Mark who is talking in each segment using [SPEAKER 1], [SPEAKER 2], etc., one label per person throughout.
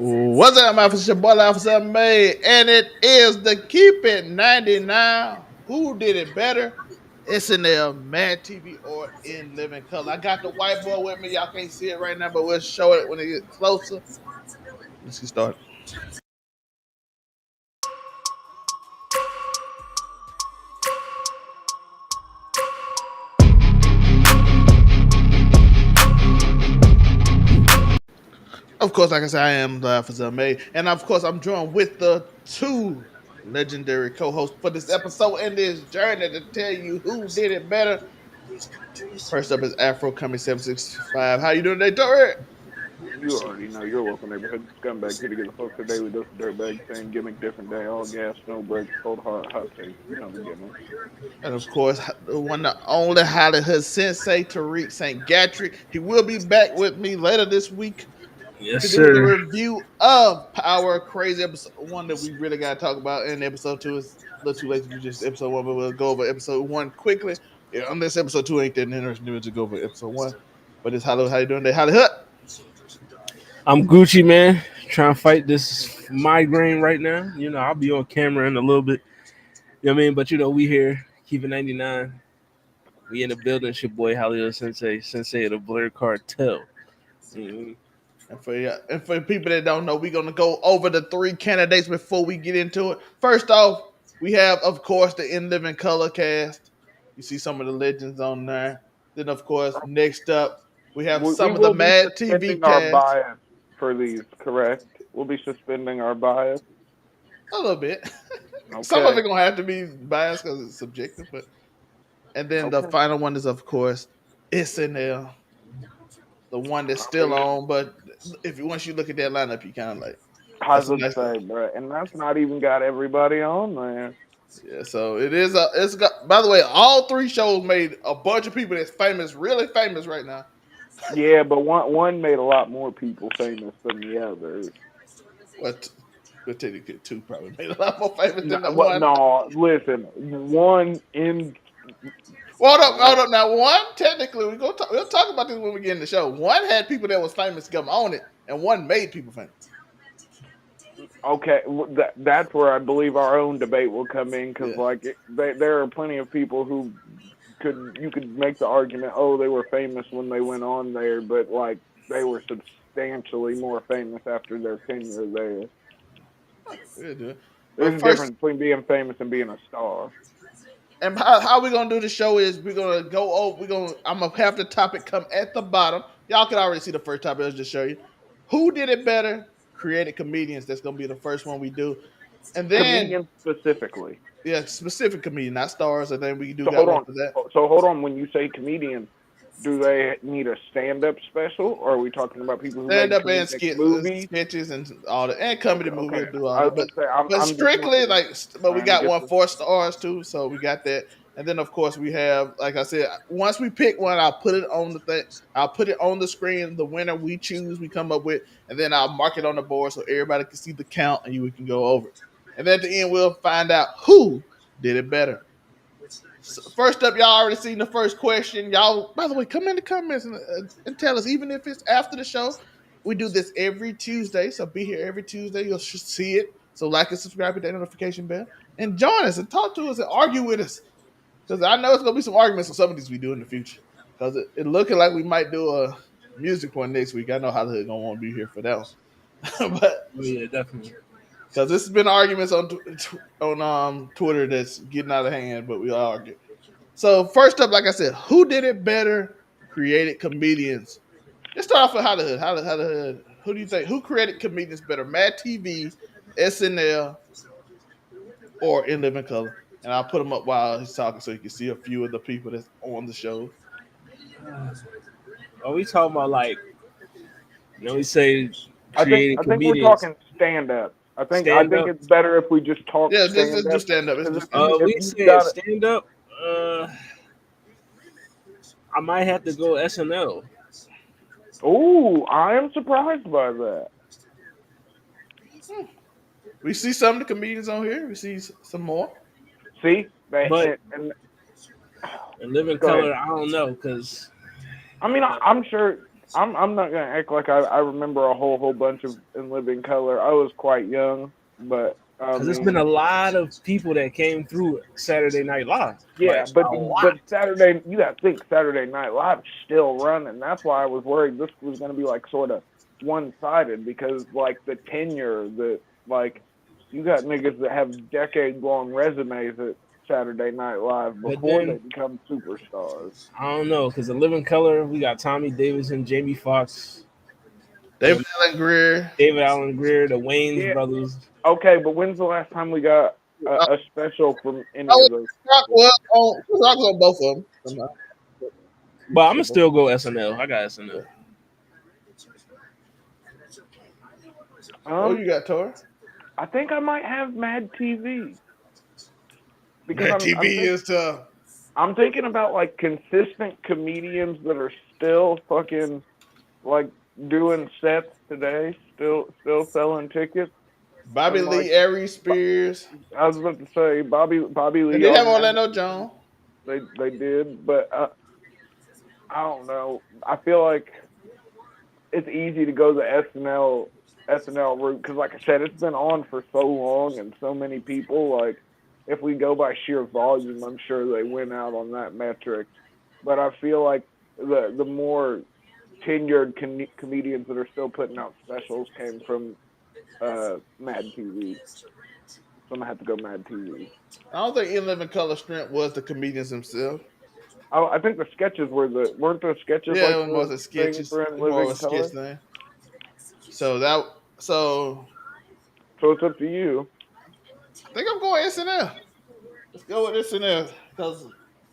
[SPEAKER 1] What's up, my officer? Your boy, Officer May, and it is the Keep It 99. Who did it better? SNL, Mad TV, or In Living Color? I got the whiteboard with me. Y'all can't see it right now, but we'll show it when it gets closer. Let's get started. Of course, like I said, I am the Officer May, and of course, I'm joined with the two legendary co-hosts for this episode and this journey to tell you who did it better. First up is Afro Coming 765. How you doing today, Tori?
[SPEAKER 2] You already know your local neighborhood scumbag here to get the folks today with those dirtbags saying gimmick different day, all gas, no brakes, cold hard, hot take. You know the gimmick.
[SPEAKER 1] And of course, the one, the only Hollywood sensei, Tariq St. Gatry. He will be back with me later this week
[SPEAKER 3] Yes,
[SPEAKER 1] to do the
[SPEAKER 3] sir.
[SPEAKER 1] review of Power Crazy episode one that we really got to talk about. And episode two is a little too late to do just episode one, but we'll go over episode one quickly. Yeah, unless episode two ain't that interesting, we'll just go over episode one. But it's Hollywood. How you doing today, Hollywood?
[SPEAKER 3] I'm Gucci, man. Trying to fight this migraine right now. You know, I'll be on camera in a little bit. You know what I mean? But we here, keeping 99. We in the building. It's your boy Hollywood Sensei of the Blair Cartel. Mhm.
[SPEAKER 1] And for people that don't know, we're gonna go over the three candidates before we get into it. First off, we have, of course, the In Living Color cast. You see some of the legends on there. Then, of course, next up, we have
[SPEAKER 2] We
[SPEAKER 1] some of the
[SPEAKER 2] will be
[SPEAKER 1] Mad TV
[SPEAKER 2] suspending our
[SPEAKER 1] cast.
[SPEAKER 2] bias for these, correct? We'll be suspending our bias.
[SPEAKER 1] A little bit. Some of
[SPEAKER 2] Okay.
[SPEAKER 1] it gonna have to be biased because it's subjective, but and then the
[SPEAKER 2] Okay.
[SPEAKER 1] final one is, of course, SNL, the one that's
[SPEAKER 2] I
[SPEAKER 1] still
[SPEAKER 2] mean,
[SPEAKER 1] on. But if you once you look at that lineup, you kind of like
[SPEAKER 2] I
[SPEAKER 1] that's
[SPEAKER 2] was
[SPEAKER 1] a
[SPEAKER 2] going to
[SPEAKER 1] nice.
[SPEAKER 2] say, bro, and that's not even got everybody on there.
[SPEAKER 1] Yeah, so it is a. It's got. By the way, all three shows made a bunch of people that's famous, really famous right now.
[SPEAKER 2] Yeah, but one made a lot more people famous than the others.
[SPEAKER 1] What? We'll take it two probably made a lot more famous
[SPEAKER 2] No,
[SPEAKER 1] than the
[SPEAKER 2] well,
[SPEAKER 1] one.
[SPEAKER 2] no, listen, one in.
[SPEAKER 1] Hold up. Now one technically we'll talk about this when we get in the show. One had people that was famous come on it, and one made people famous.
[SPEAKER 2] Okay, that's where I believe our own debate will come in because,
[SPEAKER 1] Yeah.
[SPEAKER 2] like, there are plenty of people who you could make the argument, oh, they were famous when they went on there, but like they were substantially more famous after their tenure there.
[SPEAKER 1] We'll do it. But
[SPEAKER 2] There's a
[SPEAKER 1] first,
[SPEAKER 2] difference between being famous and being a star.
[SPEAKER 1] and how we're gonna do the show is we're gonna go over. I'm gonna have the topic come at the bottom. Y'all can already see the first topic. I'll just show you who did it better. Created comedians. That's gonna be the first one we do, and then
[SPEAKER 2] Comedians specifically.
[SPEAKER 1] yeah, specific comedian, not stars. And then we do
[SPEAKER 2] So
[SPEAKER 1] got
[SPEAKER 2] hold
[SPEAKER 1] one
[SPEAKER 2] on.
[SPEAKER 1] for that.
[SPEAKER 2] So hold on. When you say comedians, do they need a stand-up special, or are we talking about people who
[SPEAKER 1] Stand
[SPEAKER 2] make
[SPEAKER 1] up and
[SPEAKER 2] comedic
[SPEAKER 1] skits,
[SPEAKER 2] movies?
[SPEAKER 1] sketches, and all that, and comedy
[SPEAKER 2] Okay,
[SPEAKER 1] movie.
[SPEAKER 2] okay.
[SPEAKER 1] We'll do all
[SPEAKER 2] I was
[SPEAKER 1] that,
[SPEAKER 2] gonna say
[SPEAKER 1] but
[SPEAKER 2] I'm just
[SPEAKER 1] strictly
[SPEAKER 2] wondering,
[SPEAKER 1] like, but we
[SPEAKER 2] trying to
[SPEAKER 1] got
[SPEAKER 2] get
[SPEAKER 1] one
[SPEAKER 2] the
[SPEAKER 1] 4 stars too, so we got that. And then of course we have, like I said, once we pick one, I'll put it on the thing. I'll put it on the screen. The winner we choose, we come up with, and then I'll mark it on the board so everybody can see the count, and we can go over it. And then at the end, we'll find out who did it better. So first up, y'all already seen the first question. Y'all, by the way, come in the comments and tell us, even if it's after the show. We do this every Tuesday, so be here every Tuesday. You'll see it. So like and subscribe, hit that notification bell, and join us and talk to us and argue with us. Because I know it's gonna be some arguments on some of these we do in the future. Because it looking like we might do a music one next week. I know Hollywood gonna want to be here for that one, but
[SPEAKER 3] Oh yeah, definitely.
[SPEAKER 1] because this has been arguments on Twitter that's getting out of hand, but we all argue. So first up, like I said, who did it better? Created comedians. Let's start off with Hollywood. Hollywood. Who do you think? Who created comedians better? Mad TV, SNL, or In Living Color? And I'll put them up while he's talking so you can see a few of the people that's on the show.
[SPEAKER 3] Are we talking about like we say
[SPEAKER 2] I
[SPEAKER 3] creating
[SPEAKER 2] think we're
[SPEAKER 3] comedians
[SPEAKER 2] talking stand-up. I
[SPEAKER 3] stand
[SPEAKER 2] think
[SPEAKER 3] up?
[SPEAKER 2] it's better if we just talk
[SPEAKER 1] Yeah, let's do
[SPEAKER 2] stand-up
[SPEAKER 1] stand up. Let's
[SPEAKER 2] because
[SPEAKER 1] do stand up.
[SPEAKER 2] if
[SPEAKER 3] We
[SPEAKER 2] you
[SPEAKER 3] said
[SPEAKER 2] got it,
[SPEAKER 3] stand up. I might have to go SNL.
[SPEAKER 2] ooh, I am surprised by that.
[SPEAKER 1] We see some of the comedians on here. We see some more.
[SPEAKER 2] See,
[SPEAKER 3] But
[SPEAKER 2] and
[SPEAKER 3] in living
[SPEAKER 2] go ahead.
[SPEAKER 3] color, I don't know because
[SPEAKER 2] I mean, I'm sure. I'm not gonna act like I remember a whole bunch of In Living Color. I was quite young, but I
[SPEAKER 3] Because there's been
[SPEAKER 2] mean,
[SPEAKER 3] a lot of people that came through Saturday Night Live,
[SPEAKER 2] yeah,
[SPEAKER 3] like a lot.
[SPEAKER 2] but Saturday, you got to think Saturday Night Live's still running. That's why I was worried this was gonna be like sort of one sided because like the tenure that like you got niggas that have decade long resumes at Saturday Night Live
[SPEAKER 3] But
[SPEAKER 2] before they
[SPEAKER 3] then
[SPEAKER 2] become superstars.
[SPEAKER 3] I don't know, because the Living Color, we got Tommy Davidson, Jamie Foxx, you know,
[SPEAKER 1] David Allen Greer.
[SPEAKER 3] David Allen Greer, the Wayne's
[SPEAKER 2] Yeah,
[SPEAKER 3] brothers.
[SPEAKER 2] okay, but when's the last time we got
[SPEAKER 1] Uh,
[SPEAKER 2] a special from any
[SPEAKER 1] oh,
[SPEAKER 2] of those
[SPEAKER 1] Rock
[SPEAKER 2] people?
[SPEAKER 1] was on. Rock was on both of them. Somehow.
[SPEAKER 3] But I'm gonna still go SNL. I got SNL.
[SPEAKER 1] Oh,
[SPEAKER 2] Um,
[SPEAKER 1] you got Tor.
[SPEAKER 2] I think I might have Mad TV because
[SPEAKER 1] That TV is tough.
[SPEAKER 2] I'm thinking about like consistent comedians that are still fucking like doing sets today, still selling tickets,
[SPEAKER 1] Bobby
[SPEAKER 2] and like
[SPEAKER 1] Lee, Aries Spears.
[SPEAKER 2] I was about to say Bobby
[SPEAKER 1] They
[SPEAKER 2] Lee
[SPEAKER 1] did have
[SPEAKER 2] already had
[SPEAKER 1] Orlando Jones.
[SPEAKER 2] they did, but I don't know. I feel like it's easy to go the SNL route because, like I said, it's been on for so long and so many people. Like, if we go by sheer volume, I'm sure they win out on that metric. But I feel like the more tenured comedians that are still putting out specials came from Mad TV. So I'm gonna have to go Mad TV.
[SPEAKER 1] I don't think In Living Color Strength was the comedians themselves.
[SPEAKER 2] Oh, I think the sketches weren't the sketches
[SPEAKER 1] Yeah,
[SPEAKER 2] like
[SPEAKER 1] it was more of
[SPEAKER 2] the
[SPEAKER 1] a
[SPEAKER 2] thing
[SPEAKER 1] sketches,
[SPEAKER 2] for In
[SPEAKER 1] more of a
[SPEAKER 2] Living
[SPEAKER 1] sketch
[SPEAKER 2] Color.
[SPEAKER 1] thing. So that so
[SPEAKER 2] So it's up to you.
[SPEAKER 1] I think I'm going SNL. Let's go with SNL because,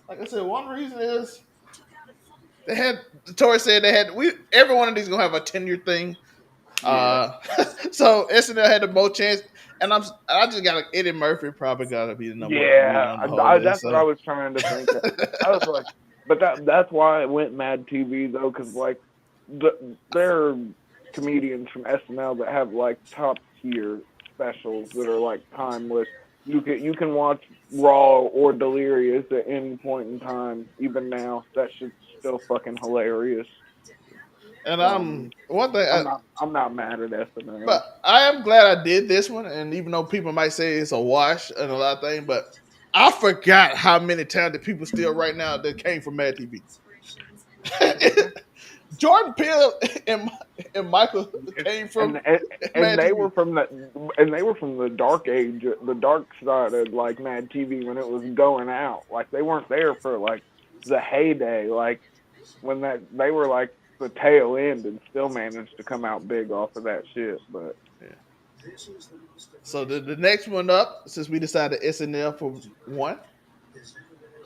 [SPEAKER 1] like I said, one reason is they had. Tori said they had. We every one of these gonna have a tenure thing.
[SPEAKER 2] Yeah.
[SPEAKER 1] Uh, so SNL had the most chance, and I just got Eddie Murphy probably gotta be the number one comedian
[SPEAKER 2] Yeah,
[SPEAKER 1] on the whole list.
[SPEAKER 2] that's what I
[SPEAKER 1] So
[SPEAKER 2] was trying to think of. I was like, but that's why I went Mad TV though, because like there are comedians from SNL that have like top tier specials that are like timeless. You can watch Raw or Delirious at any point in time, even now. That shit's still fucking hilarious.
[SPEAKER 1] and
[SPEAKER 2] So I mean,
[SPEAKER 1] one thing.
[SPEAKER 2] I'm not mad at
[SPEAKER 1] But
[SPEAKER 2] SNL.
[SPEAKER 1] I am glad I did this one, and even though people might say it's a wash and a lot of things, but I forgot how many talented people still right now that came from Mad TV. Jordan Peele and Michael came
[SPEAKER 2] and
[SPEAKER 1] from
[SPEAKER 2] and, and
[SPEAKER 1] Mad
[SPEAKER 2] they
[SPEAKER 1] TV.
[SPEAKER 2] were from the dark age, the dark side of like Mad TV when it was going out. Like they weren't there for like the heyday, like when that they were like the tail end and still managed to come out big off of that shit. But
[SPEAKER 1] Yeah. So the next one up, since we decided SNL for one,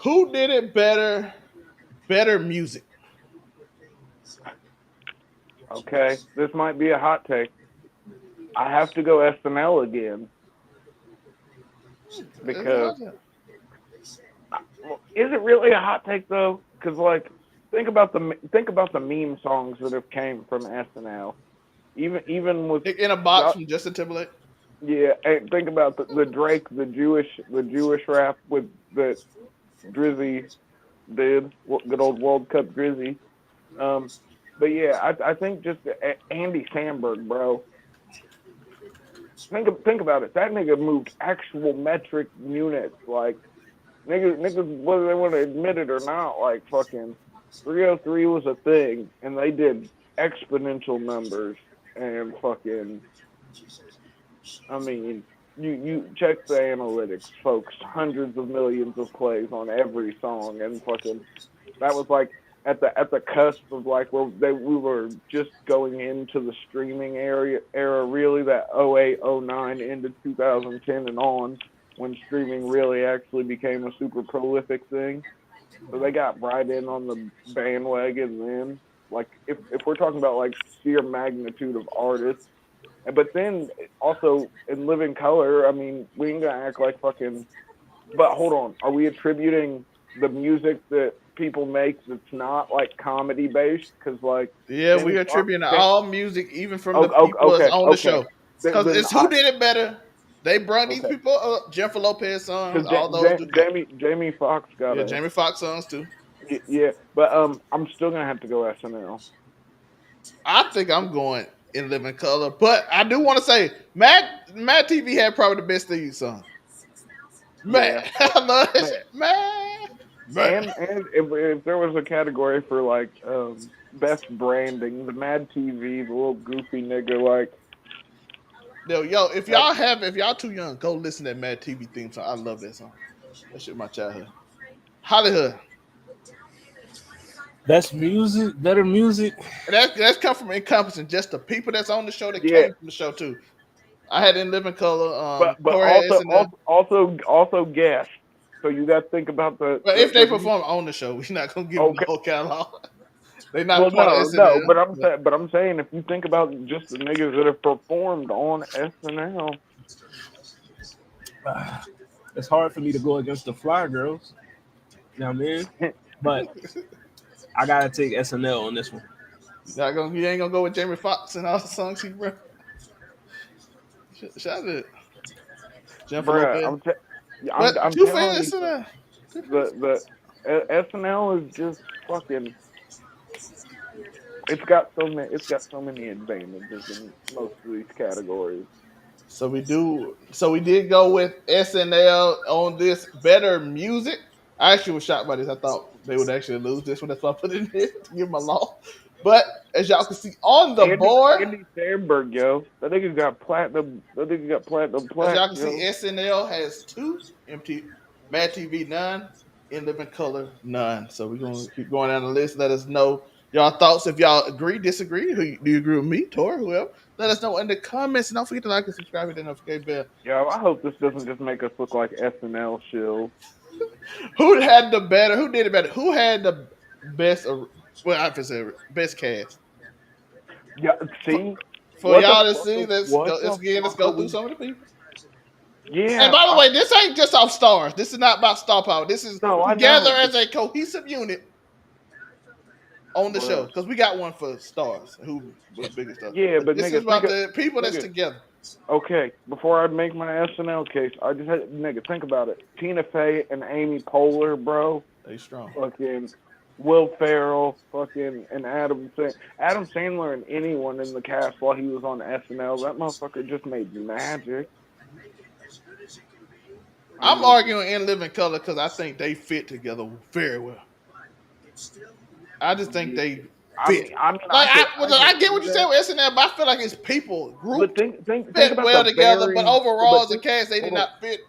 [SPEAKER 1] who did it better? Better music.
[SPEAKER 2] okay, this might be a hot take. I have to go SNL again because well, is it really a hot take though? Because like think about the meme songs that have came from SNL. Even with
[SPEAKER 1] In a box from Justin Timberlake.
[SPEAKER 2] yeah, and think about the Drake, the Jewish rap with that Drizzy did, good old World Cup Drizzy. Um, but yeah, I think just Andy Samberg, bro. Think about it. That nigga moved actual metric units. Like niggas whether they want to admit it or not, like fucking 303 was a thing, and they did exponential numbers and fucking I mean, you check the analytics, folks. Hundreds of millions of plays on every song, and fucking that was like at the cusp of like we were just going into the streaming era really that 08, 09 into 2010 and on when streaming really actually became a super prolific thing. So they got right in on the bandwagon then. Like if we're talking about like sheer magnitude of artists but then also in Living Color, I mean, we ain't gonna act like fucking. But hold on, are we attributing the music that people make that's not like comedy based? Because like
[SPEAKER 1] Yeah, we
[SPEAKER 2] Jamie
[SPEAKER 1] are
[SPEAKER 2] Foxx,
[SPEAKER 1] attributing all music, even from the
[SPEAKER 2] oh,
[SPEAKER 1] people that's
[SPEAKER 2] okay,
[SPEAKER 1] on the
[SPEAKER 2] okay.
[SPEAKER 1] show. Because
[SPEAKER 2] Then
[SPEAKER 1] it's who did it better. They brought these
[SPEAKER 2] okay,
[SPEAKER 1] people up. Jennifer Lopez songs,
[SPEAKER 2] because
[SPEAKER 1] all those do count.
[SPEAKER 2] Jamie Foxx got
[SPEAKER 1] Yeah,
[SPEAKER 2] a
[SPEAKER 1] Jamie Foxx songs too.
[SPEAKER 2] yeah, but I'm still gonna have to go SNL.
[SPEAKER 1] I think I'm going In Living Color, but I do want to say Mad TV had probably the best theme song. Man,
[SPEAKER 2] Yeah,
[SPEAKER 1] I love that
[SPEAKER 2] man.
[SPEAKER 1] shit. Man.
[SPEAKER 2] And if there was a category for like best branding, the Mad TV, the little goofy nigga, like
[SPEAKER 1] Yo, if
[SPEAKER 2] that,
[SPEAKER 1] y'all too young, go listen to that Mad TV theme song. I love that song. That shit my childhood. Hollywood.
[SPEAKER 3] Best music, better music.
[SPEAKER 1] And that's come from encompassing just the people that's on the show that
[SPEAKER 2] yeah.
[SPEAKER 1] came from the show too. I had In Living Color.
[SPEAKER 2] But
[SPEAKER 1] Corey had
[SPEAKER 2] also
[SPEAKER 1] SNL.
[SPEAKER 2] also guest. So you got to think about
[SPEAKER 1] But if they
[SPEAKER 2] the
[SPEAKER 1] perform on the show, we're not gonna give them the
[SPEAKER 2] okay.
[SPEAKER 1] whole catalog. They not
[SPEAKER 2] Well,
[SPEAKER 1] a part of
[SPEAKER 2] no,
[SPEAKER 1] SNL. But
[SPEAKER 2] but I'm saying if you think about just the niggas that have performed on SNL,
[SPEAKER 3] It's hard for me to go against the Fly Girls. You know what I mean? But I gotta take SNL on this one.
[SPEAKER 1] you ain't gonna go with Jamie Foxx and all the songs he wrote. Shout out Jennifer
[SPEAKER 2] bruh,
[SPEAKER 1] Lopez. But
[SPEAKER 2] I'm
[SPEAKER 1] two for
[SPEAKER 2] telling you,
[SPEAKER 1] SNL.
[SPEAKER 2] the SNL is just fucking. It's got so many advantages in most of these categories.
[SPEAKER 1] So we did go with SNL on this better music. I actually was shocked by this. I thought they would actually lose this one. That's why I put it in here to give them a loss. But as y'all can see on the board,
[SPEAKER 2] Andy Samberg, yo, that nigga got platinum. That nigga got platinum
[SPEAKER 1] as
[SPEAKER 2] plaque,
[SPEAKER 1] y'all can see,
[SPEAKER 2] yo.
[SPEAKER 1] SNL has two, Mad TV none, In Living Color none. So we're gonna keep going down the list. Let us know y'all thoughts. If y'all agree, disagree, do you agree with me, Tor, whoever? Let us know in the comments. And don't forget to like and subscribe. Hit the notification bell.
[SPEAKER 2] Yo, I hope this doesn't just make us look like SNL shill.
[SPEAKER 1] Who had the better? Who did it better? Who had the best? Well, I say best cast
[SPEAKER 2] Yeah,
[SPEAKER 1] for,
[SPEAKER 2] see,
[SPEAKER 1] for y'all to see. Let's
[SPEAKER 2] what
[SPEAKER 1] go.
[SPEAKER 2] the
[SPEAKER 1] Let's
[SPEAKER 2] fuck are
[SPEAKER 1] go through
[SPEAKER 2] we?
[SPEAKER 1] some of the people. And
[SPEAKER 2] Yeah,
[SPEAKER 1] by the way, this ain't just off stars. This is not about star power. This is
[SPEAKER 2] no, I
[SPEAKER 1] together
[SPEAKER 2] know,
[SPEAKER 1] as a cohesive unit on the show
[SPEAKER 2] bruh.
[SPEAKER 1] because we got one for stars who was biggest stuff.
[SPEAKER 2] Yeah,
[SPEAKER 1] But
[SPEAKER 2] but
[SPEAKER 1] this is
[SPEAKER 2] nigga, think
[SPEAKER 1] about
[SPEAKER 2] of
[SPEAKER 1] the people that's
[SPEAKER 2] nigga.
[SPEAKER 1] together.
[SPEAKER 2] Okay, before I make my SNL case, I just had nigga think about it. Tina Fey and Amy Poehler, bro.
[SPEAKER 1] They strong.
[SPEAKER 2] Fucking Will Ferrell, fucking and Adam Sandler and anyone in the cast while he was on SNL. That motherfucker just made magic. I
[SPEAKER 1] I'm
[SPEAKER 2] mean,
[SPEAKER 1] arguing In Living Color because I think they fit together very well. I just think
[SPEAKER 2] yeah.
[SPEAKER 1] they
[SPEAKER 2] I
[SPEAKER 1] fit.
[SPEAKER 2] mean, I mean,
[SPEAKER 1] Like
[SPEAKER 2] I could
[SPEAKER 1] I get
[SPEAKER 2] see
[SPEAKER 1] what you said
[SPEAKER 2] that,
[SPEAKER 1] with SNL, but I feel like it's people
[SPEAKER 2] but
[SPEAKER 1] grouped
[SPEAKER 2] think
[SPEAKER 1] fit
[SPEAKER 2] about
[SPEAKER 1] well
[SPEAKER 2] the
[SPEAKER 1] together. But
[SPEAKER 2] very,
[SPEAKER 1] overall,
[SPEAKER 2] but
[SPEAKER 1] as a
[SPEAKER 2] think,
[SPEAKER 1] cast, they did
[SPEAKER 2] hold on,
[SPEAKER 1] not fit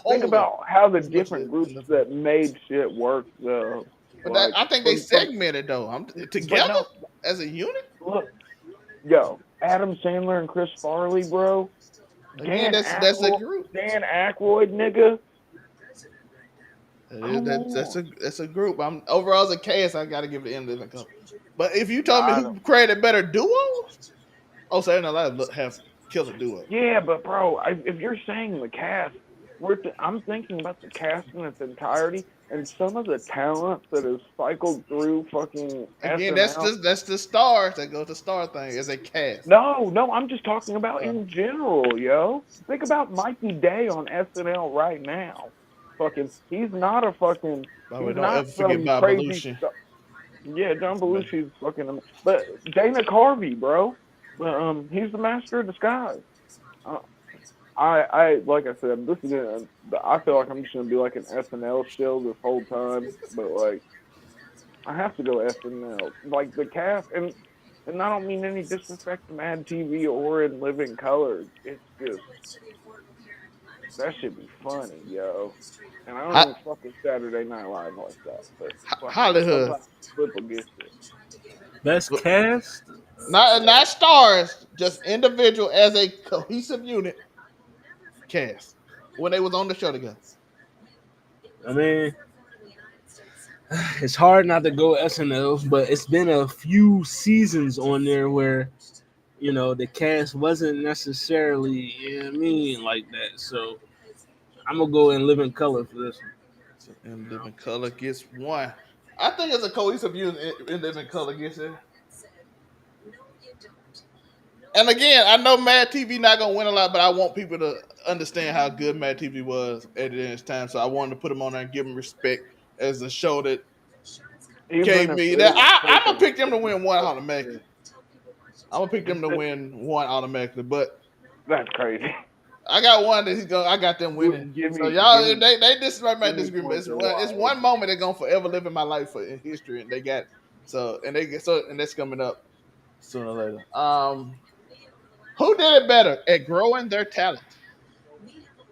[SPEAKER 2] think
[SPEAKER 1] wholly
[SPEAKER 2] about how the
[SPEAKER 1] as much as
[SPEAKER 2] different groups
[SPEAKER 1] In Living.
[SPEAKER 2] that made shit work though.
[SPEAKER 1] But
[SPEAKER 2] Like
[SPEAKER 1] I think they
[SPEAKER 2] from,
[SPEAKER 1] segmented though.
[SPEAKER 2] but
[SPEAKER 1] Together
[SPEAKER 2] no,
[SPEAKER 1] as a unit.
[SPEAKER 2] look, yo, Adam Sandler and Chris Farley, bro.
[SPEAKER 1] Again, that's a group.
[SPEAKER 2] Dan Aykroyd, nigga. Come on.
[SPEAKER 1] That's a group. I'm overall as a cast, I got to give it In Living Color. But if you told me
[SPEAKER 2] I don't.
[SPEAKER 1] who created better duos, oh, Saturday Night Live have killer duos.
[SPEAKER 2] Yeah, but bro, if you're saying the cast, I'm thinking about the cast in its entirety and some of the talent that has cycled through fucking
[SPEAKER 1] Again,
[SPEAKER 2] SNL.
[SPEAKER 1] that's the stars that go to star thing as a cast.
[SPEAKER 2] No, I'm just talking about
[SPEAKER 1] Uh,
[SPEAKER 2] in general, yo. Think about Mikey Day on SNL right now. Fucking,
[SPEAKER 1] by the way,
[SPEAKER 2] he's
[SPEAKER 1] don't
[SPEAKER 2] not
[SPEAKER 1] ever forget
[SPEAKER 2] some
[SPEAKER 1] Bob
[SPEAKER 2] crazy
[SPEAKER 1] Belushi.
[SPEAKER 2] stuff. Yeah, John Belushi's fucking, but Dana Carvey, bro. He's the master of disguise. Uh, like I said, this is gonna. I feel like I'm just gonna be like an SNL show this whole time, but like I have to go SNL. Like the cast, and I don't mean any disrespect to Mad TV or In Living Color. It's just that should be funny, yo. And I don't even
[SPEAKER 1] Ho-
[SPEAKER 2] fuck with Saturday Night Live like that, but fucking
[SPEAKER 1] Hollywood,
[SPEAKER 2] sometimes people get it.
[SPEAKER 3] Best cast.
[SPEAKER 1] not stars, just individual as a cohesive unit cast when they was on the show together.
[SPEAKER 3] I mean, it's hard not to go SNL, but it's been a few seasons on there where the cast wasn't necessarily, like that. So I'm gonna go in living color for this one.
[SPEAKER 1] So In Living Color gets one. I think as a cohesive unit, In Living Color gets it. And again, I know Mad TV not gonna win a lot, but I want people to understand how good Mad TV was at its time. So I wanted to put them on there and give them respect as a show that
[SPEAKER 2] Even
[SPEAKER 1] gave
[SPEAKER 2] if
[SPEAKER 1] me
[SPEAKER 2] they
[SPEAKER 1] that.
[SPEAKER 2] weren't
[SPEAKER 1] I'm gonna
[SPEAKER 2] taking
[SPEAKER 1] pick them to win one
[SPEAKER 2] it.
[SPEAKER 1] automatically. I'm gonna pick them to win one automatically, but
[SPEAKER 2] That's crazy.
[SPEAKER 1] I got one that he's going. I got them winning.
[SPEAKER 2] Give
[SPEAKER 1] So
[SPEAKER 2] me,
[SPEAKER 1] y'all,
[SPEAKER 2] give me,
[SPEAKER 1] they disrespect my
[SPEAKER 2] give me
[SPEAKER 1] disagreement.
[SPEAKER 2] points or
[SPEAKER 1] It's
[SPEAKER 2] wild.
[SPEAKER 1] one moment they're gonna forever live in my life for in history, and they got and that's coming up sooner or later. Who did it better at growing their talent?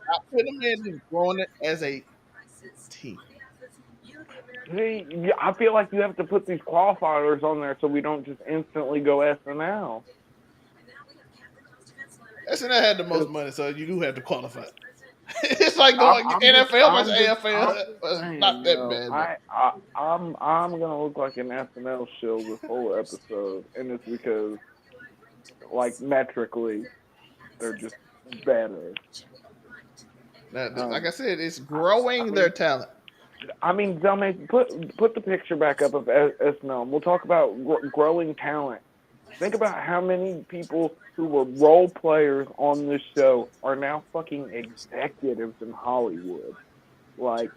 [SPEAKER 1] Not putting them in and growing it as a team.
[SPEAKER 2] See, yeah, I feel like you have to put these qualifiers on there so we don't just instantly go SNL.
[SPEAKER 1] SNL had the most
[SPEAKER 2] Because
[SPEAKER 1] money, so you do have to qualify. It's like going NFL versus
[SPEAKER 2] I'm
[SPEAKER 1] AFL.
[SPEAKER 2] just
[SPEAKER 1] It's not
[SPEAKER 2] saying,
[SPEAKER 1] that bad, but
[SPEAKER 2] I'm gonna look like an SNL show this whole episode, and it's because, like, metrically, they're just better.
[SPEAKER 1] like I said, it's
[SPEAKER 2] I
[SPEAKER 1] growing their
[SPEAKER 2] mean,
[SPEAKER 1] talent.
[SPEAKER 2] Zelme, put the picture back up of SNL. We'll talk about growing talent. Think about how many people who were role players on this show are now fucking executives in Hollywood. Like,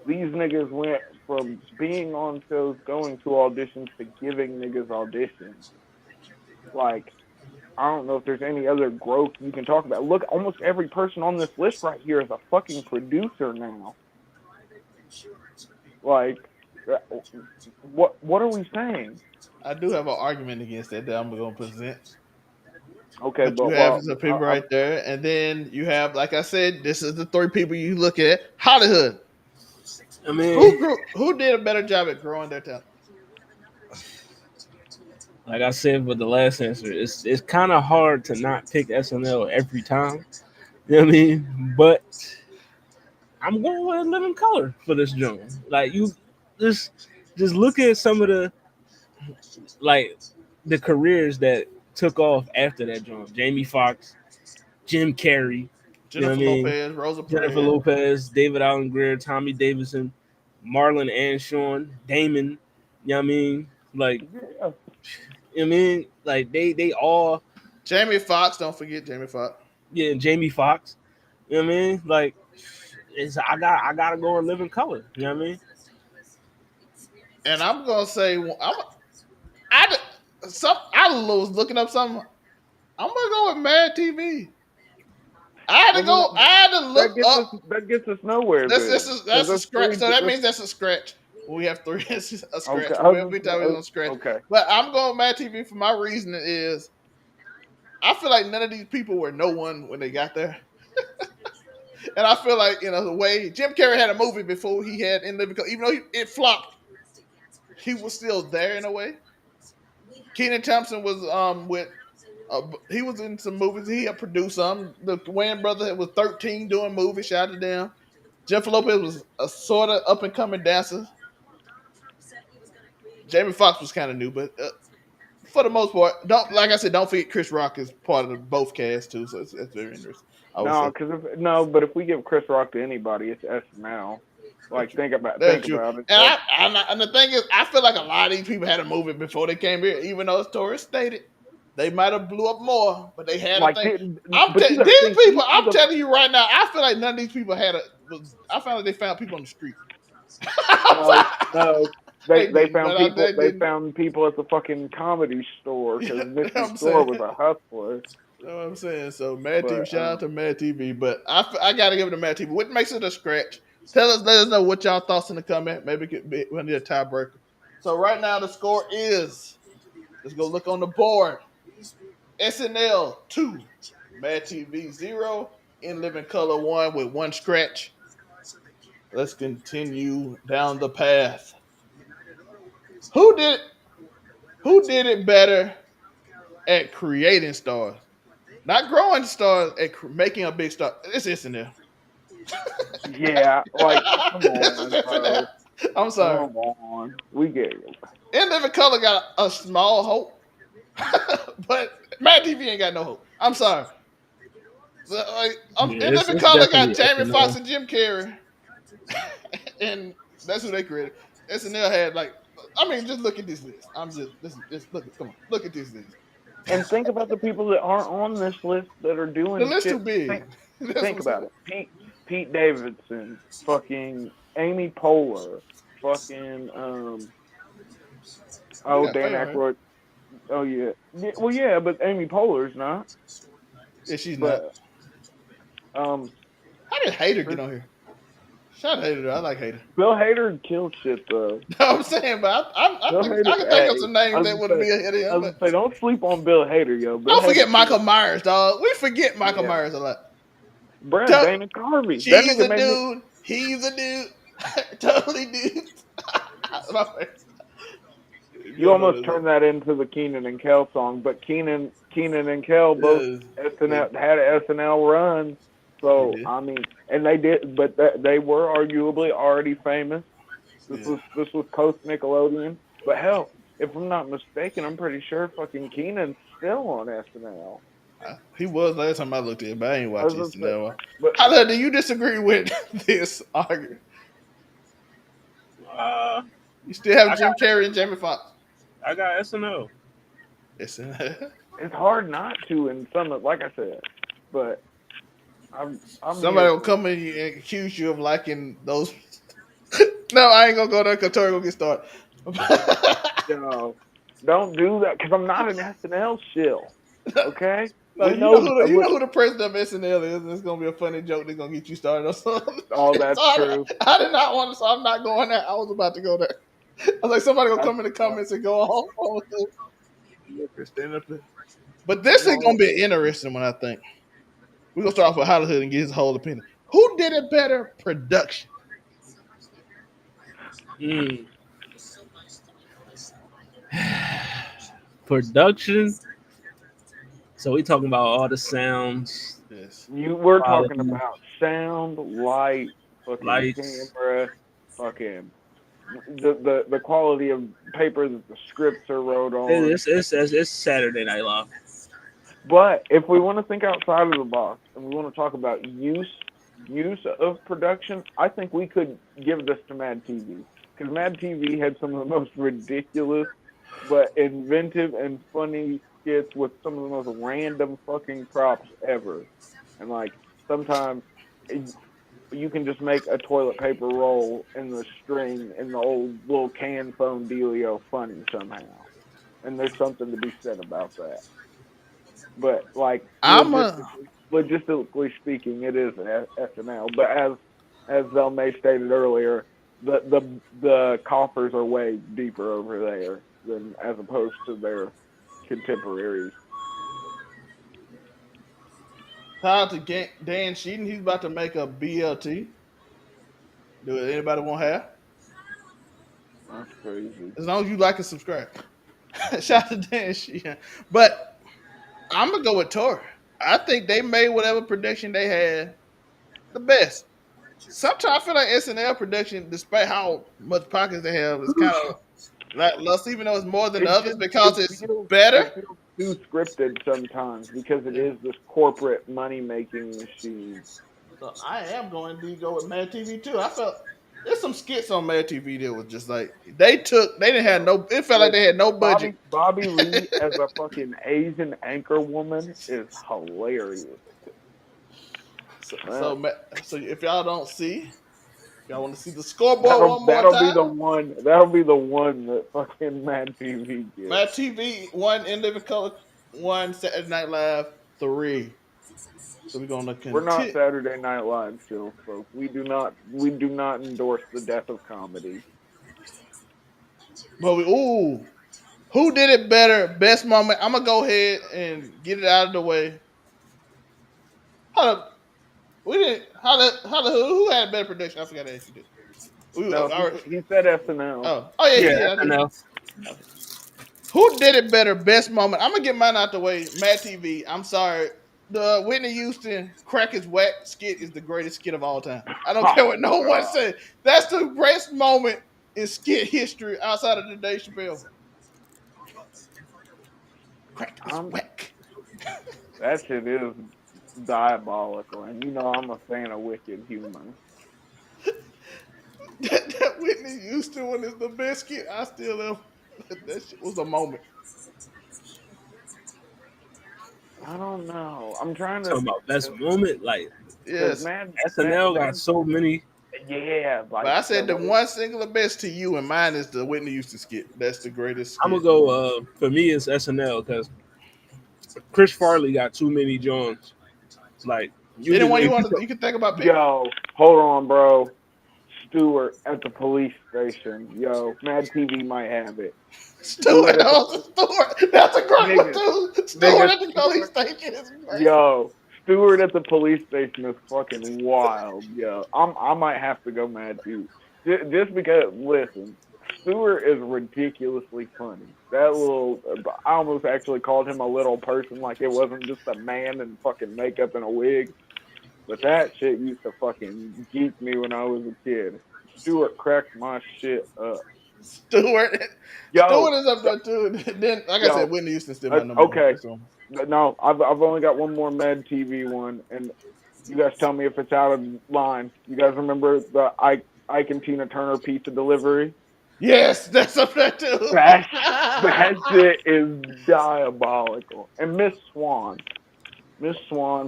[SPEAKER 2] these niggas went from being on shows, going to auditions, to giving niggas auditions. Like, I don't know if there's any other growth you can talk about. Look, almost every person on this list right here is a fucking producer now. Like, what are we saying?
[SPEAKER 1] I do have an argument against that I'm going to present.
[SPEAKER 2] Okay,
[SPEAKER 1] But you
[SPEAKER 2] but
[SPEAKER 1] have some people right there, and then you have, like I said, this is the three people you look at. Hollywood.
[SPEAKER 3] I mean,
[SPEAKER 1] Who did a better job at growing their talent?
[SPEAKER 3] like I said with the last answer, it's kind of hard to not pick SNL every time. You know what I mean? But I'm going with Living Color for this joint. Like you, just look at some of like the careers that took off after that joint. Jamie Foxx, Jim Carrey. You know what I
[SPEAKER 1] Jennifer
[SPEAKER 3] mean?
[SPEAKER 1] Lopez, Rosa
[SPEAKER 3] Jennifer
[SPEAKER 1] Perez.
[SPEAKER 3] Lopez, David Allen Greer, Tommy Davidson, Marlon and Sean, Damon. You know what I mean? Like, you know what I mean? Like they all.
[SPEAKER 1] Jamie Foxx, don't forget Jamie Foxx.
[SPEAKER 3] Yeah, Jamie Foxx. You know what I mean? Like, I gotta go in Living Color. You know what I mean?
[SPEAKER 1] And I'm gonna say I was looking up something. I'm gonna go with Mad TV. I had to look up.
[SPEAKER 2] that gets us nowhere then, because
[SPEAKER 1] That's a
[SPEAKER 2] that's
[SPEAKER 1] scratch.
[SPEAKER 2] three.
[SPEAKER 1] So that means that's a scratch. We have three. It's a
[SPEAKER 2] Okay,
[SPEAKER 1] scratch. Every time we're gonna scratch.
[SPEAKER 2] okay.
[SPEAKER 1] But I'm going Mad TV for my reasoning is I feel like none of these people were no one when they got there. And I feel like, the way Jim Carrey had a movie before he had In Living Color, even though it flopped, he was still there in a way. Kenan Thompson was with he was in some movies. He had produced some. The Wayne brother was 13 doing movies, shout out to them. Jennifer Lopez was a sort of up and coming dancer. Jamie Foxx was kind of new, but for the most part, don't forget Chris Rock is part of both casts too, so it's very interesting. I would say
[SPEAKER 2] But if we give Chris Rock to anybody, it's SNL. Like, think about
[SPEAKER 1] that's true.
[SPEAKER 2] it.
[SPEAKER 1] And the thing is, I feel like a lot of these people had a movie before they came here, even though it's tourist stated. They might have blew up more, but they had a thing. These people, I'm telling you right now, I feel like none of these people I found like they found people on the street.
[SPEAKER 2] No. They found people. They
[SPEAKER 1] didn't.
[SPEAKER 2] found people at the fucking comedy store because Mr. Store
[SPEAKER 1] saying.
[SPEAKER 2] was a hustler.
[SPEAKER 1] You know what I'm saying? So Mad TV, shout out to Mad TV, but I gotta give it to Mad TV. What makes it a scratch? Let us know what y'all thoughts in the comment. Maybe we need a tiebreaker. So right now the score is. Let's go look on the board. SNL 2, Mad TV 0, In Living Color 1 with one scratch. Let's continue down the path. Who did it better at creating stars? Not growing stars, at making a big star. It's SNL.
[SPEAKER 2] Yeah, like, come on, bro.
[SPEAKER 1] I'm sorry.
[SPEAKER 2] Come on. We get it.
[SPEAKER 1] In Living Color got a small hope, but Mad TV ain't got no hope. I'm sorry. So,
[SPEAKER 3] Yeah,
[SPEAKER 1] In Living
[SPEAKER 3] it's
[SPEAKER 1] Color got
[SPEAKER 3] definitely
[SPEAKER 1] Jamie Foxx
[SPEAKER 3] SNL.
[SPEAKER 1] and Jim Carrey, and that's who they created. SNL had just look at this list. Come on, look at this list.
[SPEAKER 2] And think about the people that aren't on this list that are
[SPEAKER 1] The
[SPEAKER 2] doing
[SPEAKER 1] list too
[SPEAKER 2] shit.
[SPEAKER 1] big.
[SPEAKER 2] Think about it. Pete Davidson, fucking Amy Poehler, fucking
[SPEAKER 1] We got
[SPEAKER 2] Dan
[SPEAKER 1] Faye on here.
[SPEAKER 2] Aykroyd. Oh yeah. Well, yeah, but Amy Poehler's not.
[SPEAKER 1] Yeah, she's not.
[SPEAKER 2] But um,
[SPEAKER 1] How did Hater get on here? Shout out Hater. Though. I like Hater.
[SPEAKER 2] Bill Hader killed shit though.
[SPEAKER 1] I'm saying, but
[SPEAKER 2] Bill
[SPEAKER 1] I
[SPEAKER 2] Hader.
[SPEAKER 1] can think of
[SPEAKER 2] Hey,
[SPEAKER 1] some names that would be ahead of
[SPEAKER 2] I
[SPEAKER 1] him.
[SPEAKER 2] was
[SPEAKER 1] But
[SPEAKER 2] gonna say, don't sleep on Bill Hader, yo. Bill
[SPEAKER 1] don't forget
[SPEAKER 2] Hader
[SPEAKER 1] Michael
[SPEAKER 2] killed.
[SPEAKER 1] Myers, dog. We forget Michael
[SPEAKER 2] Yeah.
[SPEAKER 1] Myers a lot.
[SPEAKER 2] Bruh,
[SPEAKER 1] Don't-
[SPEAKER 2] Dana Carvey. That
[SPEAKER 1] She's
[SPEAKER 2] nigga
[SPEAKER 1] a
[SPEAKER 2] made me.
[SPEAKER 1] dude. He's a dude. Totally dude. My face. If
[SPEAKER 2] You
[SPEAKER 1] y'all know
[SPEAKER 2] almost
[SPEAKER 1] this.
[SPEAKER 2] turned that into the Keenan and Kel song, but Keenan and Kel both
[SPEAKER 1] Yeah, yeah,
[SPEAKER 2] SNL had an SNL run.
[SPEAKER 1] he
[SPEAKER 2] So
[SPEAKER 1] did.
[SPEAKER 2] I mean, and they did, but they were arguably already famous.
[SPEAKER 1] Yeah.
[SPEAKER 2] This was post Nickelodeon. But hell, if I'm not mistaken, I'm pretty sure fucking Keenan's still on SNL.
[SPEAKER 1] He was last time I looked at it, but I ain't
[SPEAKER 2] I
[SPEAKER 1] watching
[SPEAKER 2] was
[SPEAKER 1] it
[SPEAKER 2] gonna say,
[SPEAKER 1] now.
[SPEAKER 2] but
[SPEAKER 1] How do you disagree with this argument?
[SPEAKER 3] Uh,
[SPEAKER 1] You still have
[SPEAKER 3] I got
[SPEAKER 1] Jim Carrey and Jamie Foxx.
[SPEAKER 3] I got SNL.
[SPEAKER 1] Yes.
[SPEAKER 2] it's hard not to in some of, like I said. But I'm
[SPEAKER 1] Somebody
[SPEAKER 2] here
[SPEAKER 1] will
[SPEAKER 2] for
[SPEAKER 1] come in and accuse you of liking those. No, I ain't gonna go there because Tori gonna get started.
[SPEAKER 2] no, don't do that because I'm not an SNL shill. Okay,
[SPEAKER 1] No,
[SPEAKER 2] we know
[SPEAKER 1] you know who the president of SNL is, and it's gonna be a funny joke that's gonna get you started or something.
[SPEAKER 2] all
[SPEAKER 1] So
[SPEAKER 2] that's true.
[SPEAKER 1] I did not want to, so I'm not going there. I was about to go there. I was like, somebody gonna
[SPEAKER 2] That's
[SPEAKER 1] come in the
[SPEAKER 2] fine.
[SPEAKER 1] comments and go on. Stand up there. But this is gonna
[SPEAKER 2] No,
[SPEAKER 1] be interesting one, I think. We're gonna start off with Hollywood and get his whole opinion. Who did a better production?
[SPEAKER 3] Mm. Production. So we talking about all the sounds,
[SPEAKER 1] Yes.
[SPEAKER 2] we're talking
[SPEAKER 3] quality,
[SPEAKER 2] about sound, light, fucking
[SPEAKER 3] lights.
[SPEAKER 2] camera, fucking the quality of paper that the scripts are wrote on.
[SPEAKER 3] It's Saturday Night Live.
[SPEAKER 2] But if we want to think outside of the box and we want to talk about use of production, I think we could give this to Mad TV because Mad TV had some of the most ridiculous but inventive and funny skits with some of the most random fucking props ever. And like sometimes you can just make a toilet paper roll in the string in the old little can phone dealio funny somehow. And there's something to be said about that. But like
[SPEAKER 1] I'm a
[SPEAKER 2] logistically speaking, it is an SNL. But as May stated earlier, the coffers are way deeper over there than as opposed to their contemporaries.
[SPEAKER 1] shout out to Dan Sheehan. He's about to make a BLT. Do anybody want half?
[SPEAKER 2] That's crazy.
[SPEAKER 1] As long as you like and subscribe. Shout out to Dan Sheehan. But I'm gonna go with Tori. I think they made whatever production they had the best. Sometimes I feel like SNL production, despite how much pockets they have, is kind of lackluster, even though it's more than the
[SPEAKER 2] It
[SPEAKER 1] others
[SPEAKER 2] just
[SPEAKER 1] because it's better.
[SPEAKER 2] it feels too scripted sometimes because it
[SPEAKER 1] Yeah.
[SPEAKER 2] is this corporate money making machine.
[SPEAKER 1] So I am going to go with Mad TV too. I felt there's some skits on Mad TV that was just like they didn't have
[SPEAKER 2] Yo,
[SPEAKER 1] no. It felt like they
[SPEAKER 2] listen,
[SPEAKER 1] had no budget.
[SPEAKER 2] Bobby Lee as a fucking Asian anchor woman is hilarious. Man,
[SPEAKER 1] So if y'all don't see, y'all want to see the scoreboard one more
[SPEAKER 2] that'll be
[SPEAKER 1] time.
[SPEAKER 2] the one. That'll be the one that fucking Mad TV gets.
[SPEAKER 1] Mad TV one in living color, one Saturday Night Live, three. So we're gonna
[SPEAKER 2] We're not
[SPEAKER 1] continue.
[SPEAKER 2] Saturday Night Live still, folks. We do not endorse the death of comedy.
[SPEAKER 1] But who did it better? Best moment. I'm gonna go ahead and get it out of the way. How the we didn't how the who had better prediction? I forgot to ask you this. We
[SPEAKER 2] No,
[SPEAKER 1] all right.
[SPEAKER 2] he said SNL.
[SPEAKER 1] Oh yeah, he
[SPEAKER 3] Yeah,
[SPEAKER 1] did. I did.
[SPEAKER 3] SNL.
[SPEAKER 1] Okay. Who did it better? Best moment. I'm gonna get mine out the way. Mad TV. I'm sorry. The Whitney Houston crack is whack skit is the greatest skit of all time. I don't care
[SPEAKER 2] Oh
[SPEAKER 1] what no one
[SPEAKER 2] god,
[SPEAKER 1] says. That's the greatest moment in skit history outside of the Dave Chappelle. Crack is
[SPEAKER 2] I'm
[SPEAKER 1] whack.
[SPEAKER 2] that shit is diabolical, and you know I'm a fan of wicked humor.
[SPEAKER 1] That Whitney Houston one is the best skit I still am. That shit was a moment.
[SPEAKER 2] I don't know. I'm trying to
[SPEAKER 3] Talking about best moment, like
[SPEAKER 2] because
[SPEAKER 1] Yes.
[SPEAKER 2] Mad
[SPEAKER 3] SNL got so many.
[SPEAKER 2] Yeah,
[SPEAKER 1] But
[SPEAKER 2] like
[SPEAKER 1] I said the one singular best to you, and mine is the Whitney Houston skit. That's the greatest
[SPEAKER 3] I'm gonna
[SPEAKER 1] skit.
[SPEAKER 3] go. For me, it's SNL because Chris Farley got too many Johns. Like you can,
[SPEAKER 1] Anyone
[SPEAKER 3] if you
[SPEAKER 1] you can think about picking?
[SPEAKER 2] yo, hold on, bro. Stewart at the police station. Yo, Mad TV might have it. Stewart
[SPEAKER 1] Stewart,
[SPEAKER 2] at the
[SPEAKER 1] Stewart. That's a great one
[SPEAKER 2] nigga,
[SPEAKER 1] too. Stewart
[SPEAKER 2] nigga,
[SPEAKER 1] at the police
[SPEAKER 2] Stewart.
[SPEAKER 1] station is great.
[SPEAKER 2] Yo, Stewart at the police station is fucking wild. Yo, I might have to go Mad TV just because. Listen, Stewart is ridiculously funny. That little, I almost actually called him a little person, like it wasn't just a man in fucking makeup and a wig. But that shit used to fucking geek me when I was a kid. Stewart cracked my shit up.
[SPEAKER 1] Stewart,
[SPEAKER 2] Yo,
[SPEAKER 1] Stewart is up there too. Then, like I said,
[SPEAKER 2] yo,
[SPEAKER 1] Whitney Houston still my number one.
[SPEAKER 2] okay.
[SPEAKER 1] So
[SPEAKER 2] No, I've only got one more Med TV one, and you guys tell me if it's out of line. You guys remember the Ike and Tina Turner pizza delivery?
[SPEAKER 1] yes, that's up there too.
[SPEAKER 2] That shit is diabolical. And Miss Swan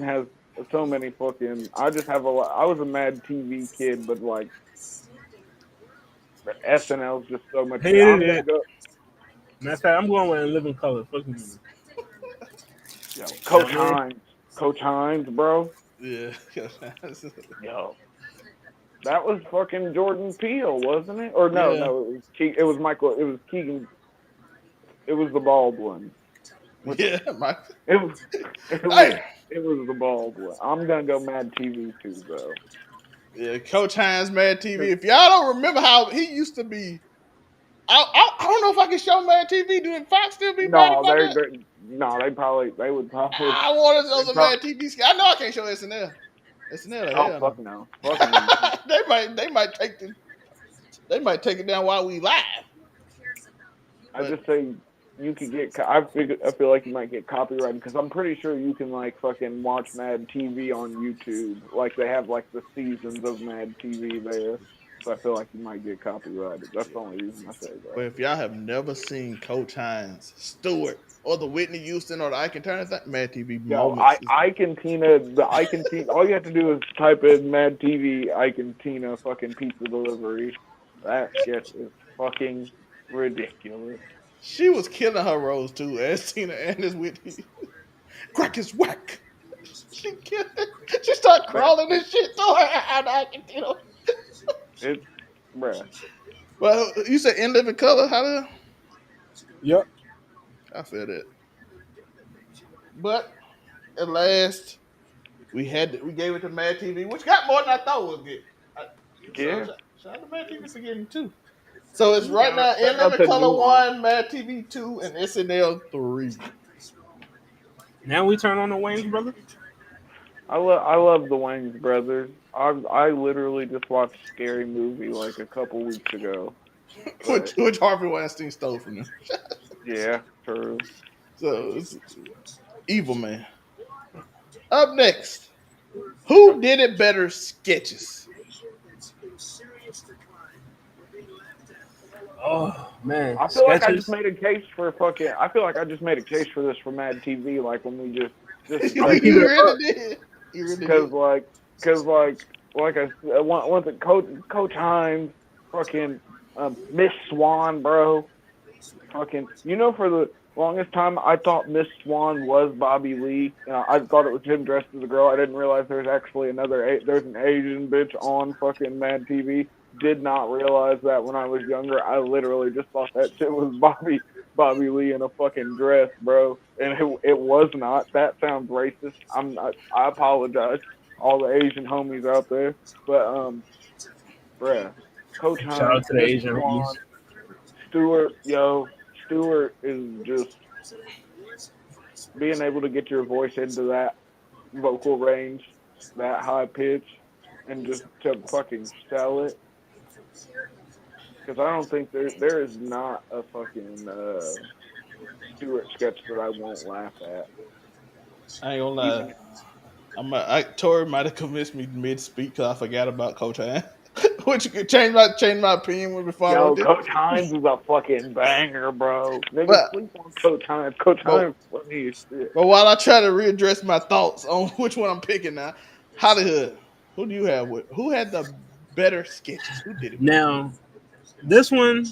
[SPEAKER 2] has so many fucking. I just have a lot. I was a Mad TV kid, but like SNL is just so much better.
[SPEAKER 3] hated
[SPEAKER 2] I'm gonna
[SPEAKER 3] it.
[SPEAKER 2] go.
[SPEAKER 3] Matter of fact, I'm going with In Living Color. Fuck me.
[SPEAKER 2] Yo,
[SPEAKER 3] You know
[SPEAKER 2] Coach
[SPEAKER 3] what I mean?
[SPEAKER 2] Hines, Coach Hines, bro.
[SPEAKER 1] Yeah.
[SPEAKER 2] Yo, that was fucking Jordan Peele, wasn't it? Or no,
[SPEAKER 1] Yeah.
[SPEAKER 2] no, it was Michael. It was Keegan. It was the bald one.
[SPEAKER 1] Yeah. My,
[SPEAKER 2] It was it was
[SPEAKER 1] hey.
[SPEAKER 2] it was the bald one. I'm gonna go Mad TV too, though.
[SPEAKER 1] Yeah, Coach Hines, Mad TV. If y'all don't remember how he used to be, I don't know if I can show Mad TV. Do Fox still be mad
[SPEAKER 2] No,
[SPEAKER 1] about that?
[SPEAKER 2] no, they would probably
[SPEAKER 1] I want to show
[SPEAKER 2] they
[SPEAKER 1] some
[SPEAKER 2] probably
[SPEAKER 1] Mad TV. I know I can't show SNL. SNL,
[SPEAKER 2] oh
[SPEAKER 1] hell no.
[SPEAKER 2] fuck no, fuck no.
[SPEAKER 1] They might take it down while we live.
[SPEAKER 2] I
[SPEAKER 1] But
[SPEAKER 2] just say you could get. I feel like you might get copyrighted because I'm pretty sure you can like fucking watch Mad TV on YouTube. Like they have like the seasons of Mad TV there. So I feel like you might get copyrighted. That's the only reason I say that.
[SPEAKER 1] if y'all have never seen Coach Hines, Stewart, or the Whitney Houston or the Ike Turner thing, Mad TV
[SPEAKER 2] Yo,
[SPEAKER 1] moments.
[SPEAKER 2] Ike and Tina, the Ike and Tina. All you have to do is type in Mad TV Ike and Tina fucking pizza delivery. That sketch is fucking ridiculous.
[SPEAKER 1] She was killing her roles too, as Tina and as Whitney. Crack is whack. She killed it. She started
[SPEAKER 2] Man,
[SPEAKER 1] crawling and shit to her and
[SPEAKER 2] it's bruh.
[SPEAKER 1] Well, you said In Living Color. How the
[SPEAKER 3] Yep.
[SPEAKER 1] I feel that. But at last, we gave it to Mad TV, which got more than I thought would get. So
[SPEAKER 2] Yeah.
[SPEAKER 1] shout out to Mad TV for getting two. So it's right now In
[SPEAKER 2] Shout out
[SPEAKER 1] Living
[SPEAKER 2] to
[SPEAKER 1] Color
[SPEAKER 2] Nuance.
[SPEAKER 1] 1, Mad TV 2, and SNL 3.
[SPEAKER 3] Now we turn on the Wayne's brother.
[SPEAKER 2] I love the Wayans brothers. I literally just watched Scary Movie like a couple weeks ago. But
[SPEAKER 1] which Harvey Weinstein stole from them.
[SPEAKER 2] yeah, true.
[SPEAKER 1] So it's Evil Man. Up next, who did it better sketches?
[SPEAKER 3] Oh man,
[SPEAKER 2] I feel like I just
[SPEAKER 3] sketches.
[SPEAKER 2] made a case for fucking. I feel like I just made a case for this for Mad TV. Like when we just
[SPEAKER 3] Gotta
[SPEAKER 2] like
[SPEAKER 3] keep it
[SPEAKER 1] You
[SPEAKER 3] a
[SPEAKER 1] really
[SPEAKER 3] buck.
[SPEAKER 1] did. You really
[SPEAKER 2] because
[SPEAKER 1] did.
[SPEAKER 2] like I once it Coach Hines, fucking Miss Swan, bro. Fucking, for the longest time, I thought Miss Swan was Bobby Lee. I thought it was him dressed as a girl. I didn't realize there's actually there's an Asian bitch on fucking Mad TV. Did not realize that when I was younger. I literally just thought that shit was Bobby Lee in a fucking dress, bro. And it was not. That sounds racist. I'm not. I apologize, all the Asian homies out there. But bruh, Coach
[SPEAKER 3] Shout
[SPEAKER 2] Hines,
[SPEAKER 3] out to the
[SPEAKER 2] Miss
[SPEAKER 3] Asian
[SPEAKER 2] Swan,
[SPEAKER 3] homies.
[SPEAKER 2] Stewart is just being able to get your voice into that vocal range, that high pitch, and just to fucking sell it. Because I don't think there is not a fucking Stewart sketch that I won't laugh at.
[SPEAKER 1] I ain't gonna lie.
[SPEAKER 2] Even
[SPEAKER 1] Tori might have convinced me mid speak because I forgot about Coach Hand. Which could change my opinion before I wrote
[SPEAKER 2] yo,
[SPEAKER 1] this.
[SPEAKER 2] Coach Hines is a fucking banger, bro. Niggas
[SPEAKER 1] But
[SPEAKER 2] sleep on Coach Hines. Coach
[SPEAKER 1] but
[SPEAKER 2] Hines funny as shit.
[SPEAKER 1] but while I try to readdress my thoughts on which one I'm picking now, Hollywood. Who do you have with? Who had the better sketches? Who did it better?
[SPEAKER 3] Now, this one,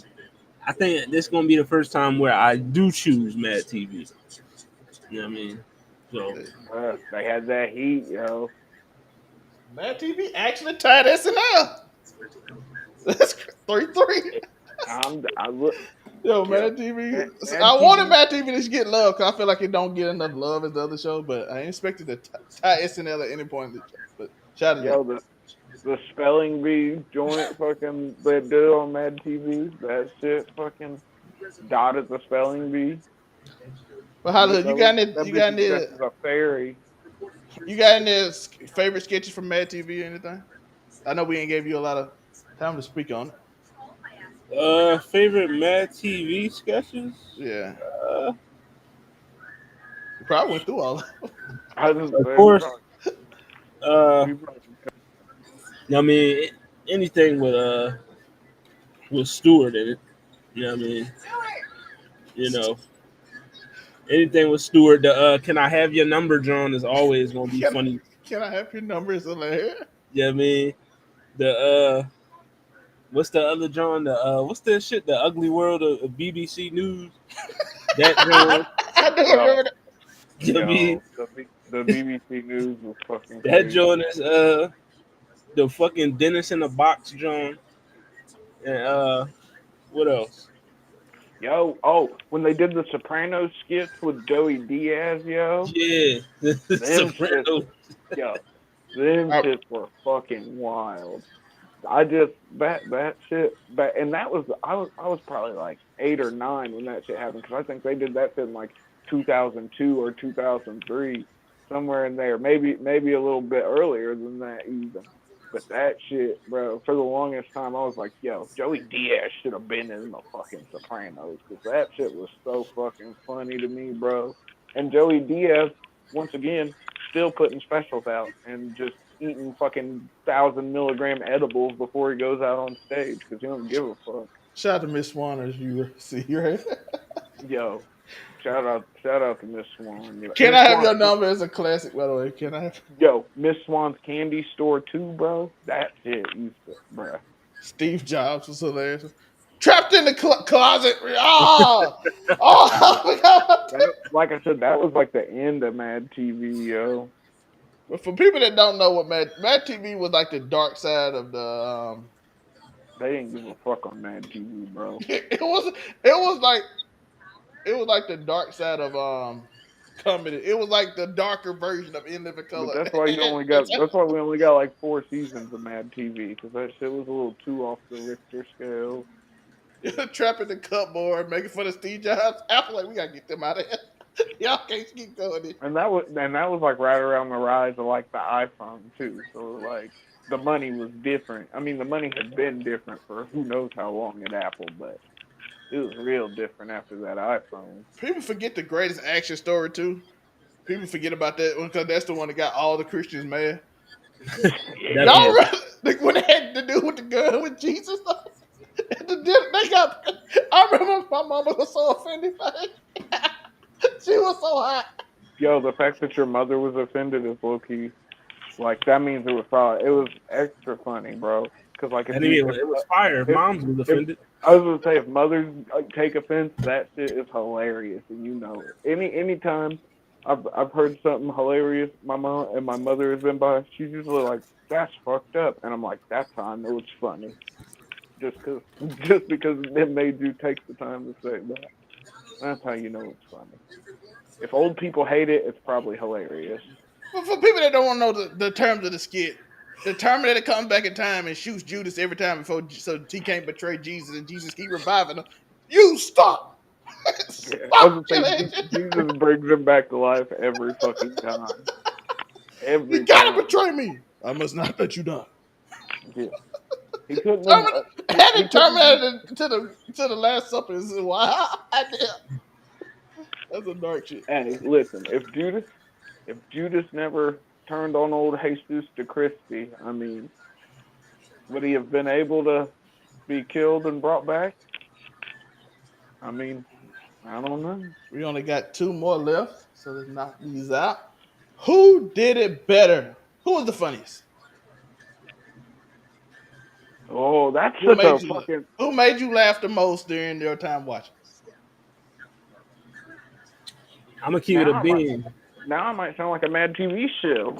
[SPEAKER 3] I think this is gonna be the first time where I do choose Mad TV. You know what I mean? So
[SPEAKER 2] They had that heat, yo.
[SPEAKER 1] Mad TV actually tied SNL. That's 3-3.
[SPEAKER 2] I look,
[SPEAKER 1] Yo,
[SPEAKER 2] yo.
[SPEAKER 1] Mad TV.
[SPEAKER 2] Mad
[SPEAKER 1] I wanted
[SPEAKER 2] TV,
[SPEAKER 1] Mad TV to get love because I feel like it don't get enough love as the other show, but I ain't expected to tie SNL at any point in the show. But shout out to them.
[SPEAKER 2] yo, the spelling bee joint fucking they did on Mad TV. That shit fucking dotted the spelling bee.
[SPEAKER 1] But how
[SPEAKER 2] That was that
[SPEAKER 1] you
[SPEAKER 2] bitch
[SPEAKER 1] got
[SPEAKER 2] was dressed
[SPEAKER 1] any
[SPEAKER 2] as a fairy.
[SPEAKER 1] you got any favorite sketches from Mad TV or anything? I know we ain't gave you a lot of time to speak on it.
[SPEAKER 3] favorite Mad TV sketches?
[SPEAKER 1] Yeah,
[SPEAKER 3] Uh,
[SPEAKER 1] we probably went through all. Of them.
[SPEAKER 2] I was
[SPEAKER 3] of
[SPEAKER 2] say
[SPEAKER 3] course. Uh,
[SPEAKER 2] we probably
[SPEAKER 3] I mean, anything with Stewart in it. You know what I mean? You know, anything with Stewart. The "Can I have your number?" John is always gonna be
[SPEAKER 1] Can
[SPEAKER 3] funny.
[SPEAKER 1] can I have your numbers in there?
[SPEAKER 3] You know what I mean? The what's the other John? The what's that shit? The Ugly World of BBC News. That John.
[SPEAKER 1] I do
[SPEAKER 2] yo
[SPEAKER 1] remember that.
[SPEAKER 3] You know what I mean?
[SPEAKER 2] the BBC News was fucking
[SPEAKER 3] That
[SPEAKER 2] crazy.
[SPEAKER 3] John is the fucking Dennis in the Box John. And what else?
[SPEAKER 2] Yo, when they did the Sopranos skits with Joey Diaz, yo,
[SPEAKER 3] Yeah, the
[SPEAKER 2] them shits,
[SPEAKER 3] Sopranos.
[SPEAKER 2] yo, them
[SPEAKER 1] I,
[SPEAKER 2] shits were fucking wild. I just that shit, and that was I was probably like 8 or 9 when that shit happened because I think they did that shit in like 2002 or 2003, somewhere in there, maybe a little bit earlier than that even. But that shit, bro, for the longest time, I was like, yo, Joey Diaz should have been in the fucking Sopranos because that shit was so fucking funny to me, bro. And Joey Diaz, once again, still putting specials out and just eating fucking 1,000 milligram edibles before he goes out on stage because he don't give a fuck.
[SPEAKER 1] shout out to Miss Swan as you see right.
[SPEAKER 2] Yo, shout out to Miss Swan.
[SPEAKER 1] Can I have your number? It's a classic, by the way. Can I have
[SPEAKER 2] Yo, Miss Swan's candy store too, bro. That shit used to, bro.
[SPEAKER 1] Steve Jobs was hilarious. Trapped in the closet. Oh, oh, I forgot about that.
[SPEAKER 2] Like I said, that was like the end of Mad TV, yo.
[SPEAKER 1] But for people that don't know what Mad TV was like the dark side of the
[SPEAKER 2] They didn't give a fuck on Mad TV, bro.
[SPEAKER 1] it was like the dark side of comedy. It was like the darker version of In Living
[SPEAKER 2] But
[SPEAKER 1] Color.
[SPEAKER 2] that's why you only got. That's why we only got like 4 seasons of Mad TV because that shit was a little too off the Richter scale.
[SPEAKER 1] Trapping the cupboard, making fun of Steve Jobs. Apple, like, we gotta get them out of here. Y'all can't keep going here.
[SPEAKER 2] And that was like right around the rise of like the iPhone too. So like the money was different. I mean, the money had been different for who knows how long at Apple, but it was real different after that iPhone.
[SPEAKER 1] People forget the greatest action story too. People forget about that one because that's the one that got all the Christians mad.
[SPEAKER 2] Yeah.
[SPEAKER 1] Y'all
[SPEAKER 3] Definitely.
[SPEAKER 1] remember when they had to do with the gun with Jesus? They got. I remember my mama was so offended by it. She was so hot.
[SPEAKER 2] Yo, the fact that your mother was offended is low key. Like that means it was extra funny, bro. Because like
[SPEAKER 3] And it was fire. If
[SPEAKER 2] if
[SPEAKER 3] moms was
[SPEAKER 2] if
[SPEAKER 3] offended.
[SPEAKER 2] I was gonna say if mothers take offense, that shit is hilarious, and you know it. Anytime I've heard something hilarious, my mom and my mother has been by, she's usually like, "That's fucked up," and I'm like, "That's how I know it's funny." Just because it made you take the time to say that. That's how you know it's funny. If old people hate it, it's probably hilarious.
[SPEAKER 1] But for people that don't want to know the terms of the skit, the Terminator comes back in time and shoots Judas every time before so he can't betray Jesus and Jesus keep reviving him. You stop.
[SPEAKER 2] Yeah, I
[SPEAKER 1] Stop
[SPEAKER 2] was gonna
[SPEAKER 1] killing
[SPEAKER 2] say
[SPEAKER 1] it.
[SPEAKER 2] Jesus brings him back to life every fucking time.
[SPEAKER 1] You
[SPEAKER 2] Every
[SPEAKER 1] gotta
[SPEAKER 2] time.
[SPEAKER 1] betray me. I must not let you die.
[SPEAKER 2] Yeah. He couldn't have.
[SPEAKER 1] Terminator,
[SPEAKER 2] He
[SPEAKER 1] having
[SPEAKER 2] couldn't.
[SPEAKER 1] Terminator to the Last Supper is wow. That's a dark shit.
[SPEAKER 2] Hey, listen. If Judas never turned on old Jesus to Christy, I mean, would he have been able to be killed and brought back? I mean, I don't know.
[SPEAKER 1] We only got two more left, so let's knock these out. Who did it better? Who was the funniest?
[SPEAKER 2] Oh, that's
[SPEAKER 1] Who
[SPEAKER 2] such a
[SPEAKER 1] made you
[SPEAKER 2] fucking.
[SPEAKER 1] Who made you laugh the most during your time watching?
[SPEAKER 3] I'm gonna keep it a
[SPEAKER 2] Now I might,
[SPEAKER 3] bean.
[SPEAKER 2] now I might sound like a Mad TV show.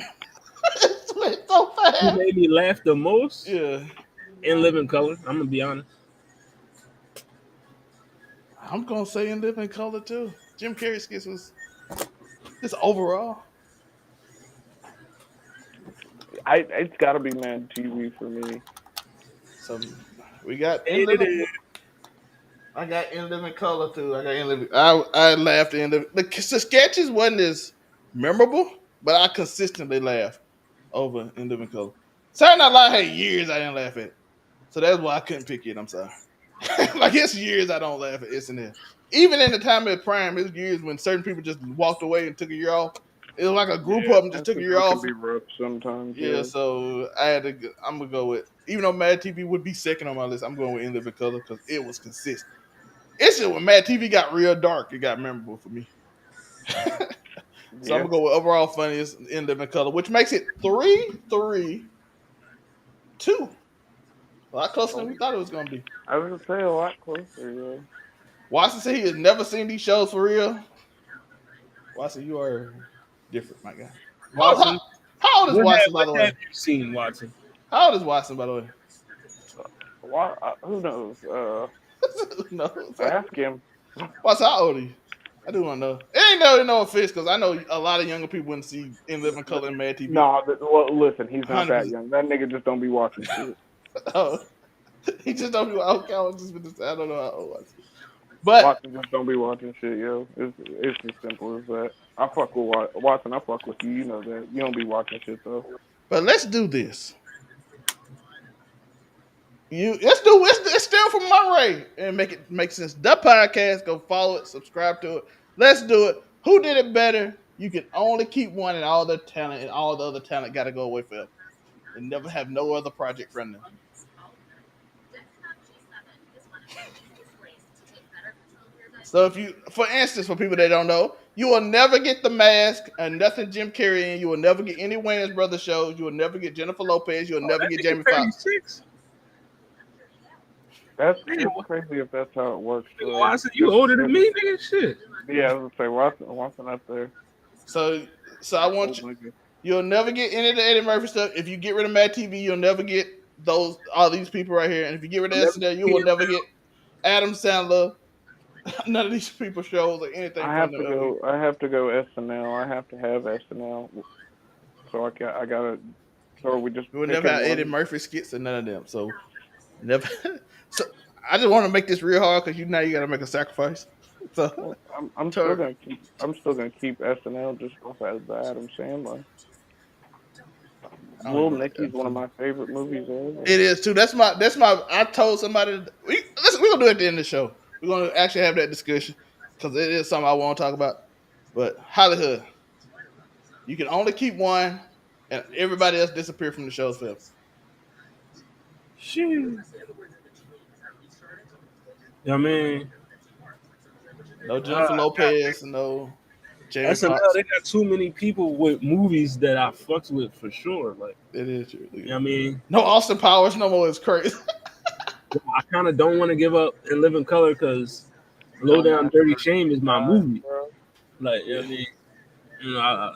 [SPEAKER 1] It went so
[SPEAKER 3] Who
[SPEAKER 1] fast.
[SPEAKER 3] made me laugh the most?
[SPEAKER 1] Yeah,
[SPEAKER 3] In Living Color. I'm gonna be honest.
[SPEAKER 1] I'm gonna say In Living Color too. Jim Carrey skits was just overall.
[SPEAKER 2] It's got to be Mad TV for me.
[SPEAKER 1] So we got In
[SPEAKER 3] Hated
[SPEAKER 1] Living.
[SPEAKER 3] it.
[SPEAKER 1] I got In Living Color too. I got In Living. I laughed in the sketches wasn't as memorable, but I consistently laughed over In Living Color. Saturday Night Live had years I didn't laugh at, so that's why I couldn't pick it. I'm sorry. Like it's years I don't laugh at SNL. Even in the time of Prime, it's years when certain people just walked away and took a year off. It was like a group
[SPEAKER 2] Yeah,
[SPEAKER 1] of them just took a year
[SPEAKER 2] SNL can
[SPEAKER 1] off.
[SPEAKER 2] be rough sometimes.
[SPEAKER 1] Yeah,
[SPEAKER 2] Yeah.
[SPEAKER 1] so I had to. I'm gonna go with even though Mad TV would be second on my list. I'm going with In Living Color because it was consistent. It's just when Mad TV got real dark, it got memorable for me. So I'm
[SPEAKER 2] Yeah.
[SPEAKER 1] gonna go with overall funniest In Living Color, which makes it 3-3-2. A lot closer than we thought it was gonna be.
[SPEAKER 2] I was gonna say a lot closer. Yeah.
[SPEAKER 1] Watson said he has never seen these shows for real. Watson, you are different, my guy.
[SPEAKER 3] Watson.
[SPEAKER 1] How old is Watson, by
[SPEAKER 3] What
[SPEAKER 1] the
[SPEAKER 3] have
[SPEAKER 1] way?
[SPEAKER 3] you seen, Watson?
[SPEAKER 1] How old is Watson, by the way?
[SPEAKER 2] Who knows?
[SPEAKER 1] No.
[SPEAKER 2] Ask him.
[SPEAKER 1] Watson, how old are you? I do want to know. It ain't no offense because I know a lot of younger people wouldn't see In Living Color and Mad TV.
[SPEAKER 2] No, well, listen, he's not
[SPEAKER 1] 100%.
[SPEAKER 2] that young. That nigga just don't be watching shit.
[SPEAKER 1] Oh, he just don't be. Okay, I don't know how old Watson. But
[SPEAKER 2] Watson just don't be watching shit, yo. It's as simple as that. I fuck with Watson. I fuck with you. You know that. You don't be watching shit though.
[SPEAKER 1] let's do this. Let's steal from Monterey and make sense. The podcast, go follow it, subscribe to it. Let's do it. Who did it better? You can only keep one, and all the talent and all the other talent got to go away forever, and never have no other project from them. So for instance, for people that don't know, you will never get The Mask and nothing Jim Carrey in. You will never get any Wayans Brothers shows. You will never get Jennifer Lopez. You will never get Jamie Foxx.
[SPEAKER 2] That's crazy if that's how it works.
[SPEAKER 3] Watson, you older than me, nigga. Shit.
[SPEAKER 2] Yeah, I was gonna say Watson up there.
[SPEAKER 1] So I want you. You'll never get any of the Eddie Murphy stuff. If you get rid of Mad TV, you'll never get all these people right here. And if you get rid of SNL, you will never get Adam Sandler. None of these people shows or anything.
[SPEAKER 2] I have to go SNL. I have to have SNL. So I gotta. So we just.
[SPEAKER 1] We will never have Eddie Murphy skits and none of them. So never. So I just want to make this real hard because now you got to make a sacrifice. So
[SPEAKER 2] I'm still gonna keep SNL just off as the Adam Sandler. Little Nicky's one of my favorite movies ever.
[SPEAKER 1] It is too. That's my. I told somebody we're gonna do it at the end of the show. We're gonna actually have that discussion because it is something I want to talk about. But Hollywood, you can only keep one, and everybody else disappear from the show's forever.
[SPEAKER 3] Shit. Yeah, man.
[SPEAKER 1] No Jennifer Lopez, no Jamie
[SPEAKER 3] SNL,
[SPEAKER 1] Foxx.
[SPEAKER 3] they got too many people with movies that I fucked with for sure. Like
[SPEAKER 1] it is true.
[SPEAKER 3] You know what I mean?
[SPEAKER 1] No Austin Powers no more. It's crazy.
[SPEAKER 3] I kind of don't want to give up and live in color because Low Down Dirty Shame is my movie. Like, you know what I mean? You know,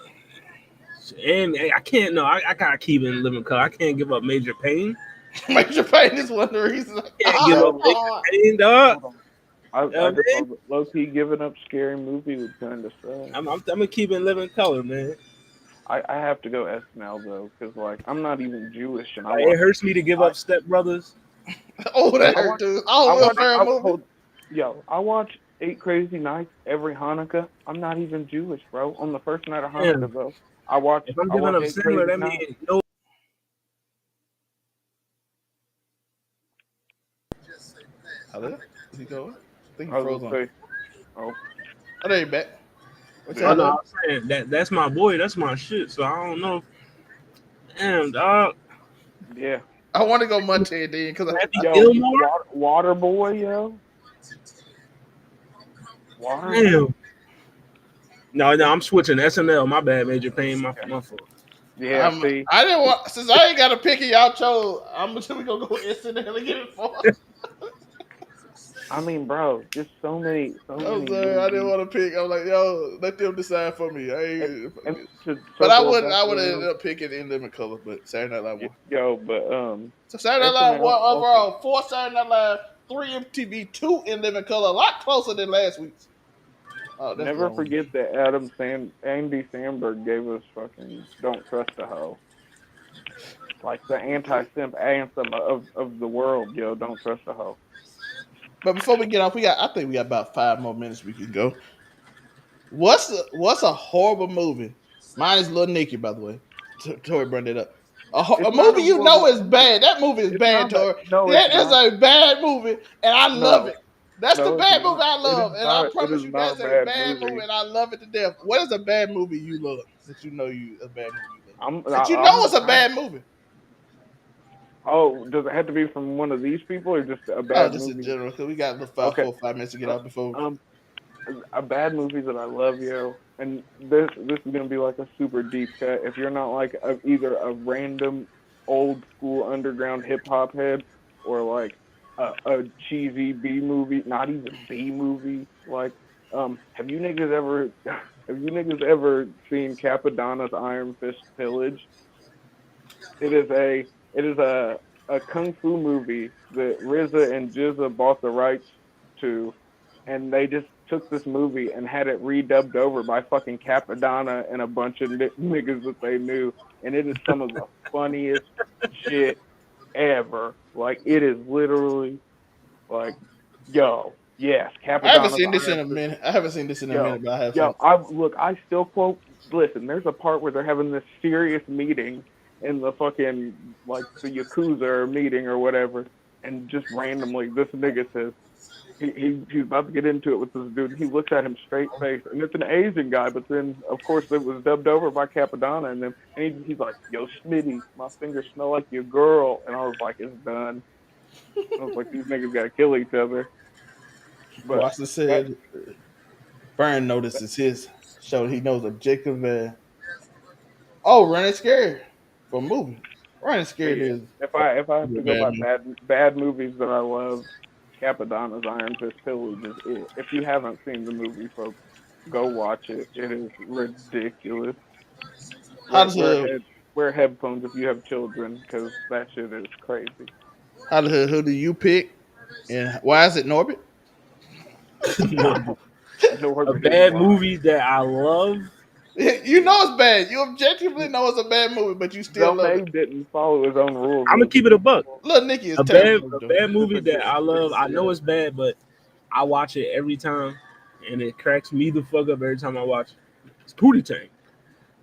[SPEAKER 3] and I can't. No, I gotta keep it in living color. I can't give up Major Pain.
[SPEAKER 1] Major Pain is one of the reasons.
[SPEAKER 3] I can't give up Major Pain, dog.
[SPEAKER 2] I just low key giving up Scary Movie would kind of suck.
[SPEAKER 3] I'm gonna keep it in living color, man.
[SPEAKER 2] I have to go SNL though, because like I'm not even Jewish, and
[SPEAKER 3] it hurts me to give up Step Brothers.
[SPEAKER 1] Oh, that hurt too.
[SPEAKER 2] I watch 8 Crazy Nights every Hanukkah. I'm not even Jewish, bro. On the first night of Hanukkah, though, I watch.
[SPEAKER 3] If I'm giving up Sandler, that means no.
[SPEAKER 1] Hello? Is he going? I think
[SPEAKER 2] he froze on.
[SPEAKER 1] Oh, there you back.
[SPEAKER 3] I'm saying that's my boy. That's my shit. So I don't know. Damn, dog.
[SPEAKER 2] Yeah.
[SPEAKER 1] I want to go Monte then because
[SPEAKER 2] Water Boy, yo.
[SPEAKER 3] Damn. No, I'm switching SNL. My bad, Major Pain. My fault.
[SPEAKER 2] Yeah, see,
[SPEAKER 1] I didn't want since I ain't got a pick and y'all chose. I'm just we gonna go SNL and get it for.
[SPEAKER 2] I mean, bro, just so
[SPEAKER 1] I'm
[SPEAKER 2] many
[SPEAKER 1] sorry, I didn't
[SPEAKER 2] movies.
[SPEAKER 1] want to pick. I'm like, yo, let them decide for me. I
[SPEAKER 2] And,
[SPEAKER 1] ain't,
[SPEAKER 2] and to
[SPEAKER 1] but I
[SPEAKER 2] circle it
[SPEAKER 1] wouldn't.
[SPEAKER 2] back
[SPEAKER 1] I would have ended
[SPEAKER 2] around,
[SPEAKER 1] up picking In Living Color, but Saturday Night Live won.
[SPEAKER 2] yo, but
[SPEAKER 1] So Saturday Night Live won
[SPEAKER 2] SNL also
[SPEAKER 1] overall. 4 Saturday Night Live, 3 MTV, 2 In Living Color. A lot closer than last week's. Oh, that's
[SPEAKER 2] never
[SPEAKER 1] long.
[SPEAKER 2] forget that Andy Samberg gave us fucking "Don't Trust a Hoe," like the anti-simp anthem of the world. Yo, don't trust a hoe.
[SPEAKER 1] But before we get off, I think we got about 5 more minutes we can go. What's a horrible movie? Mine is Little Nicky, by the way. Tori brought it up. A
[SPEAKER 2] It's not
[SPEAKER 1] movie
[SPEAKER 2] a
[SPEAKER 1] you know
[SPEAKER 2] horrible
[SPEAKER 1] is
[SPEAKER 2] movie.
[SPEAKER 1] bad. That movie is
[SPEAKER 2] It's
[SPEAKER 1] bad,
[SPEAKER 2] not a
[SPEAKER 1] Tori.
[SPEAKER 2] no. It's
[SPEAKER 1] That is
[SPEAKER 2] not.
[SPEAKER 1] a bad movie, and I love
[SPEAKER 2] No,
[SPEAKER 1] it. That's the
[SPEAKER 2] no, it's
[SPEAKER 1] bad movie
[SPEAKER 2] not.
[SPEAKER 1] I
[SPEAKER 2] It is
[SPEAKER 1] love, and I
[SPEAKER 2] not. It
[SPEAKER 1] promise
[SPEAKER 2] is
[SPEAKER 1] you,
[SPEAKER 2] not a
[SPEAKER 1] that's a
[SPEAKER 2] bad
[SPEAKER 1] bad movie,
[SPEAKER 2] movie.
[SPEAKER 1] and I love it to death. What is a bad movie you love that you know you a bad movie you love?
[SPEAKER 2] I'm.
[SPEAKER 1] That you know
[SPEAKER 2] I'm.
[SPEAKER 1] it's a
[SPEAKER 2] I'm
[SPEAKER 1] bad movie.
[SPEAKER 2] Oh, does it have to be from one of these people or just a
[SPEAKER 1] Oh,
[SPEAKER 2] bad
[SPEAKER 1] just in
[SPEAKER 2] movie?
[SPEAKER 1] general, because we got the
[SPEAKER 2] Okay.
[SPEAKER 1] 5 minutes to get
[SPEAKER 2] Uh,
[SPEAKER 1] out before.
[SPEAKER 2] um, a bad movie that I love, yo, and this is gonna be like a super deep cut. If you're not like either a random old school underground hip hop head or like a cheesy B movie, not even B movie, like have you niggas ever seen Capadonna's Iron Fist Pillage? It is a kung fu movie that RZA and Jizza bought the rights to, and they just took this movie and had it redubbed over by fucking Capadonna and a bunch of niggas that they knew, and it is some of the funniest shit ever. Like it is literally like, yo, yes,
[SPEAKER 1] I haven't
[SPEAKER 2] Capadonna's
[SPEAKER 1] seen this in
[SPEAKER 2] Iron
[SPEAKER 1] a
[SPEAKER 2] Fist.
[SPEAKER 1] minute. I haven't seen this in a
[SPEAKER 2] Yo,
[SPEAKER 1] minute, but I have seen
[SPEAKER 2] yo,
[SPEAKER 1] it.
[SPEAKER 2] I still quote. Listen, there's a part where they're having this serious meeting in the fucking like the Yakuza meeting or whatever, and just randomly this nigga says he's about to get into it with this dude. And he looks at him straight face, and it's an Asian guy, but then of course it was dubbed over by Capadonna, and he's like, "Yo, Smitty, my fingers smell like your girl," and I was like, "It's done." I was like, "These niggas gotta kill each other," but
[SPEAKER 1] Watson
[SPEAKER 2] that.
[SPEAKER 1] said Burn notices his showed he knows objective. Oh, Running Scared for a movie. Running
[SPEAKER 2] But
[SPEAKER 1] Scared
[SPEAKER 2] yeah,
[SPEAKER 1] is
[SPEAKER 2] if I have
[SPEAKER 1] a
[SPEAKER 2] to go
[SPEAKER 1] bad
[SPEAKER 2] by
[SPEAKER 1] movie.
[SPEAKER 2] bad movies that I love, Capadonna's Iron Fist Pillage is it. If you haven't seen the movie, folks, go watch it. It is ridiculous.
[SPEAKER 1] How
[SPEAKER 2] Wear
[SPEAKER 1] does
[SPEAKER 2] wear
[SPEAKER 1] her?
[SPEAKER 2] head wear headphones if you have children, because that shit is crazy.
[SPEAKER 1] How does her? Who do you pick? And why is it Norbit?
[SPEAKER 3] No, a
[SPEAKER 2] Norbit is
[SPEAKER 3] bad
[SPEAKER 2] wild.
[SPEAKER 3] movie that I love.
[SPEAKER 1] You know it's bad. You objectively know it's a bad movie, but you still love it.
[SPEAKER 2] Zelmae didn't follow his own rules
[SPEAKER 3] I'm
[SPEAKER 2] of
[SPEAKER 3] gonna
[SPEAKER 2] the
[SPEAKER 3] keep it a
[SPEAKER 2] movie.
[SPEAKER 3] buck.
[SPEAKER 1] Little Nicky is
[SPEAKER 3] A bad,
[SPEAKER 1] terrible
[SPEAKER 3] a
[SPEAKER 1] though.
[SPEAKER 3] bad
[SPEAKER 2] It's
[SPEAKER 3] movie
[SPEAKER 2] a
[SPEAKER 3] that I
[SPEAKER 2] good
[SPEAKER 3] love. I
[SPEAKER 2] yeah.
[SPEAKER 3] know it's bad, but I watch it every time, and it cracks me the fuck up every time I watch it. It's Pootie Tang.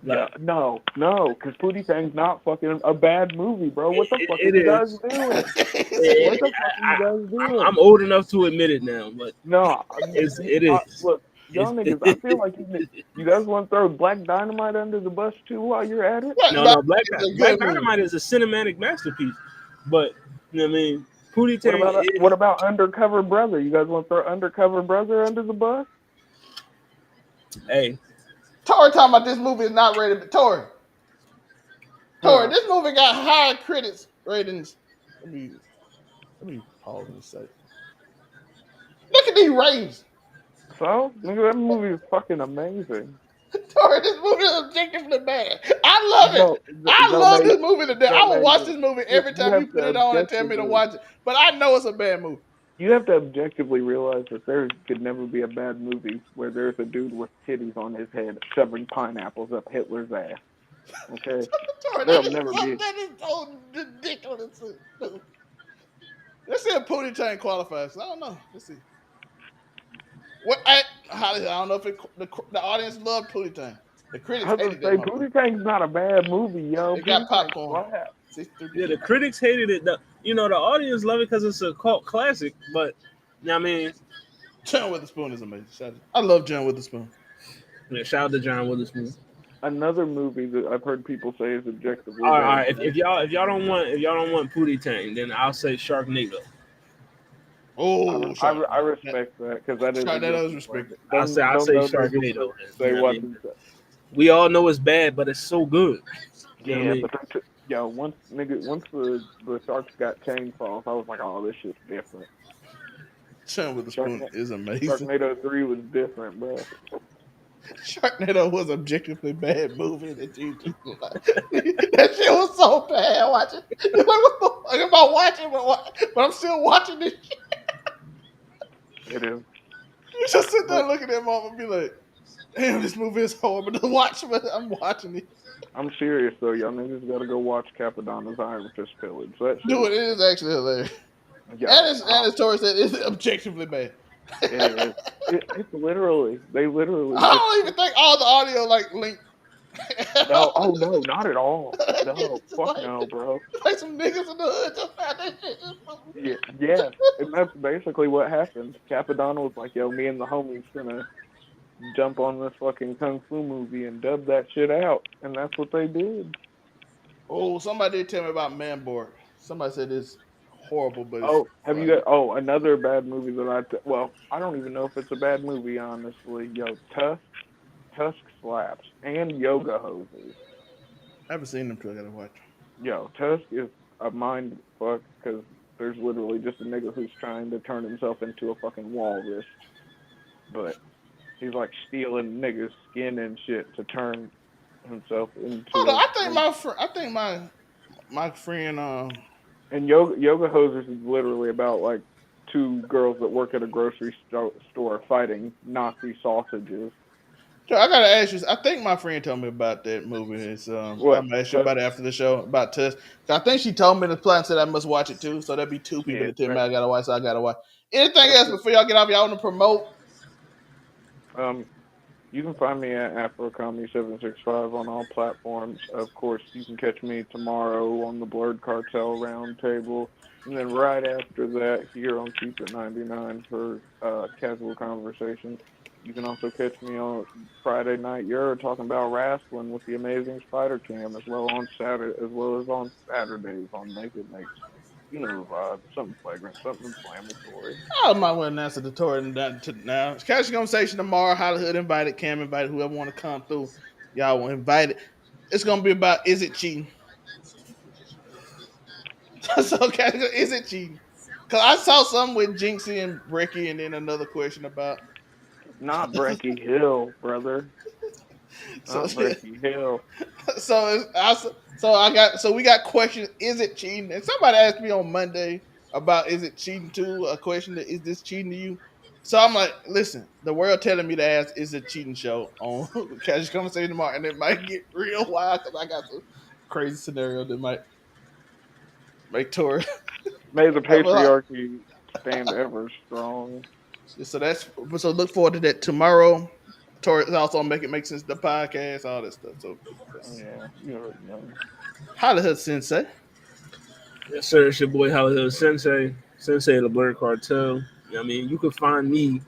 [SPEAKER 2] Yeah,
[SPEAKER 3] Like
[SPEAKER 2] no, because Pootie Tang's not fucking a bad movie, bro. What the fuck are
[SPEAKER 3] it
[SPEAKER 2] you guys
[SPEAKER 3] is.
[SPEAKER 2] doing? What
[SPEAKER 3] It,
[SPEAKER 2] the fuck are you guys doing?
[SPEAKER 3] I'm old enough to admit it now, but
[SPEAKER 2] No,
[SPEAKER 3] it is.
[SPEAKER 2] look,
[SPEAKER 3] It's,
[SPEAKER 2] y'all niggas. I feel like you guys want to throw Black Dynamite under the bus too while you're at it.
[SPEAKER 1] What?
[SPEAKER 3] no,
[SPEAKER 1] But
[SPEAKER 3] no.
[SPEAKER 1] it's a
[SPEAKER 3] Black
[SPEAKER 1] good movie.
[SPEAKER 3] Dynamite is a cinematic masterpiece, but you know what I mean. Pootie
[SPEAKER 2] What
[SPEAKER 3] Tang
[SPEAKER 2] about
[SPEAKER 3] is.
[SPEAKER 2] Undercover Brother? You guys want to throw Undercover Brother under the bus?
[SPEAKER 3] Hey,
[SPEAKER 1] Tori talking about this movie is not rated. But Tori,
[SPEAKER 2] Huh?
[SPEAKER 1] this movie got higher critics ratings. Let me let me pause and say, look at these ratings.
[SPEAKER 2] So, nigga, that movie is fucking amazing.
[SPEAKER 1] Tori, this movie is objectively bad. I love it.
[SPEAKER 2] No,
[SPEAKER 1] I love
[SPEAKER 2] Zelmae,
[SPEAKER 1] this movie to death. I will watch
[SPEAKER 2] Zelmae,
[SPEAKER 1] this movie
[SPEAKER 2] you
[SPEAKER 1] every
[SPEAKER 2] you
[SPEAKER 1] time you
[SPEAKER 2] have
[SPEAKER 1] put
[SPEAKER 2] to
[SPEAKER 1] it on and tell me to
[SPEAKER 2] objectively
[SPEAKER 1] watch it. But I know it's a bad movie.
[SPEAKER 2] you have to objectively realize that there could never be a bad movie where there's a dude with titties on his head shoving pineapples up Hitler's ass. Okay,
[SPEAKER 1] Tori,
[SPEAKER 2] there'll never be.
[SPEAKER 1] that is so ridiculous. Let's see if Pootie Tang qualifies. I don't know. Let's see. I don't know if the audience loved Pootie Tang. The critics
[SPEAKER 2] I was gonna
[SPEAKER 1] hated that
[SPEAKER 2] say
[SPEAKER 1] motherfucker.
[SPEAKER 2] Pootie Tang's not a bad movie, yo.
[SPEAKER 1] It got
[SPEAKER 2] Pootie Tang
[SPEAKER 1] popcorn.
[SPEAKER 2] slap.
[SPEAKER 1] 63%.
[SPEAKER 3] yeah, the critics hated it. The audience love it because it's a cult classic. But you know what I mean,
[SPEAKER 1] John Witherspoon is amazing. I love John Witherspoon.
[SPEAKER 3] yeah, shout out to John Witherspoon.
[SPEAKER 2] Another movie that I've heard people say is objectively
[SPEAKER 3] All right, all
[SPEAKER 2] bad.
[SPEAKER 3] right. If y'all don't want Pootie Tang, then I'll say Sharknado.
[SPEAKER 1] Oh,
[SPEAKER 2] I respect that because that is a
[SPEAKER 1] That was
[SPEAKER 2] guilty pleasure.
[SPEAKER 1] respected.
[SPEAKER 3] I'll
[SPEAKER 2] Them
[SPEAKER 3] say
[SPEAKER 2] no niggas
[SPEAKER 3] Sharknado.
[SPEAKER 2] say
[SPEAKER 3] You know what I
[SPEAKER 2] what
[SPEAKER 3] mean?
[SPEAKER 2] he said.
[SPEAKER 3] We all know it's bad, but it's so good. You know what I
[SPEAKER 2] Yeah,
[SPEAKER 3] mean?
[SPEAKER 2] but yo, once the sharks got chainsaws, I was like, oh, this shit's different.
[SPEAKER 1] Chum with a Spoon is amazing.
[SPEAKER 2] Sharknado 3 was different, bro.
[SPEAKER 1] Sharknado was objectively bad movie that you just like. That shit was so bad watching. Like, what the fuck am I watching? But I'm still watching this shit.
[SPEAKER 2] It is.
[SPEAKER 1] You just sit there
[SPEAKER 2] But
[SPEAKER 1] looking at mom and be like, damn, this movie is horrible to watch, but I'm watching it.
[SPEAKER 2] I'm serious though, y'all niggas gotta go watch Capadonna's Iron Fist Pillage. That shit
[SPEAKER 1] Dude,
[SPEAKER 2] is
[SPEAKER 1] it is actually hilarious.
[SPEAKER 2] yo,
[SPEAKER 1] And as Tori said, it's objectively bad.
[SPEAKER 2] it is. It's literally they literally
[SPEAKER 1] I
[SPEAKER 2] just
[SPEAKER 1] don't even think all the audio like linked at
[SPEAKER 2] no. Oh
[SPEAKER 1] all.
[SPEAKER 2] no, not at all. No,
[SPEAKER 1] It's
[SPEAKER 2] fuck no, bro.
[SPEAKER 1] like some niggas in the hood just found that shit.
[SPEAKER 2] Yeah, yeah, and that's basically what happened. Capadonna was like, "Yo, me and the homies gonna jump on this fucking kung fu movie and dub that shit out," and that's what they did.
[SPEAKER 1] Oh, somebody did tell me about Manborg. Somebody said it's horrible, but it's
[SPEAKER 2] Oh, have you
[SPEAKER 1] funny.
[SPEAKER 2] got? Oh, another bad movie that well, I don't even know if it's a bad movie, honestly. Yo, Tusk slaps and Yoga hoses.
[SPEAKER 1] I haven't seen them two. I gotta watch.
[SPEAKER 2] Yo, Tusk is a mind fuck because there's literally just a nigga who's trying to turn himself into a fucking walrus, but he's like stealing niggas' skin and shit to turn himself
[SPEAKER 1] Hold
[SPEAKER 2] into
[SPEAKER 1] on,
[SPEAKER 2] a.
[SPEAKER 1] I think my friend
[SPEAKER 2] And yoga hosers is literally about like two girls that work at a grocery store fighting Nazi sausages.
[SPEAKER 1] so I gotta ask you. I think my friend told me about that movie. It's
[SPEAKER 2] What?
[SPEAKER 1] I'm gonna ask you about it after the show about Tusk. I think she told me the plot and said I must watch it too. So that'd be two people
[SPEAKER 2] Yeah,
[SPEAKER 1] that tell me I gotta watch. So I gotta watch. Anything
[SPEAKER 2] that's
[SPEAKER 1] else
[SPEAKER 2] it.
[SPEAKER 1] before y'all get off? Y'all want to promote?
[SPEAKER 2] Um, you can find me at AfroComedy765 on all platforms. Of course, you can catch me tomorrow on the Blurred Cartel Roundtable. And then right after that, here on Keep It 99 for casual conversations. You can also catch me on Friday night. You're talking about wrestling with the Amazing Spider Cam as well as on Saturdays on Make It Makes. You know the vibe. Something flagrant, something inflammatory.
[SPEAKER 1] I might well announce the tour now. Cash conversation tomorrow. Hollywood invited, Cam invited, whoever want to come through. Y'all will invite it. It's gonna be about is it cheating? So Cash, is it cheating? Cause I saw something with Jinxie and Ricky, and then another question about
[SPEAKER 2] Not Brecky Hill, brother.
[SPEAKER 1] so
[SPEAKER 2] Not Brecky Hill.
[SPEAKER 1] so we got questions. Is it cheating? And somebody asked me on Monday about is it cheating too? A question that is this cheating to you? So I'm like, listen, the world telling me to ask is a cheating show on Casual Conversation tomorrow, and it might get real wild because I got some crazy scenario that might make Tori.
[SPEAKER 2] May the
[SPEAKER 1] Well,
[SPEAKER 2] patriarchy stand ever strong.
[SPEAKER 1] so that's so look forward to that tomorrow. Tori is also make it make sense the podcast, all that stuff. So
[SPEAKER 2] Yeah, you already know.
[SPEAKER 1] Hollywood Sensei.
[SPEAKER 3] Yes, sir. It's your boy Hollywood Sensei, Sensei of the Blur Cartel. You know what I mean? You can find me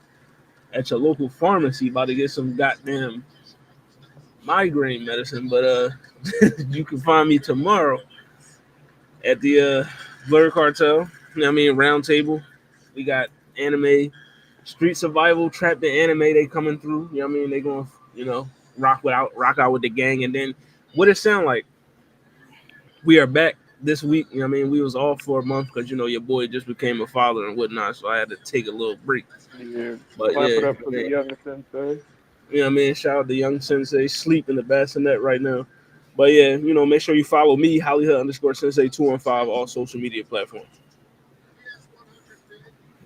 [SPEAKER 3] at your local pharmacy about to get some goddamn migraine medicine, but you can find me tomorrow at the Blur Cartel. You know what I mean? Round table. We got anime, street survival, trapped in anime. They coming through. You know what I mean? They going, rock out with the gang, and then what it sound like? We are back this week. You know what I mean? We was off for a month because your boy just became a father and whatnot, so I had to take a little break.
[SPEAKER 2] Yeah,
[SPEAKER 3] But
[SPEAKER 2] clap
[SPEAKER 3] yeah,
[SPEAKER 2] it up for the
[SPEAKER 3] man,
[SPEAKER 2] young sensei.
[SPEAKER 3] you know what I mean? Shout out to Young Sensei, sleep in the bassinet right now. But yeah, make sure you follow me, Hollywood underscore Sensei 215, all social media platforms.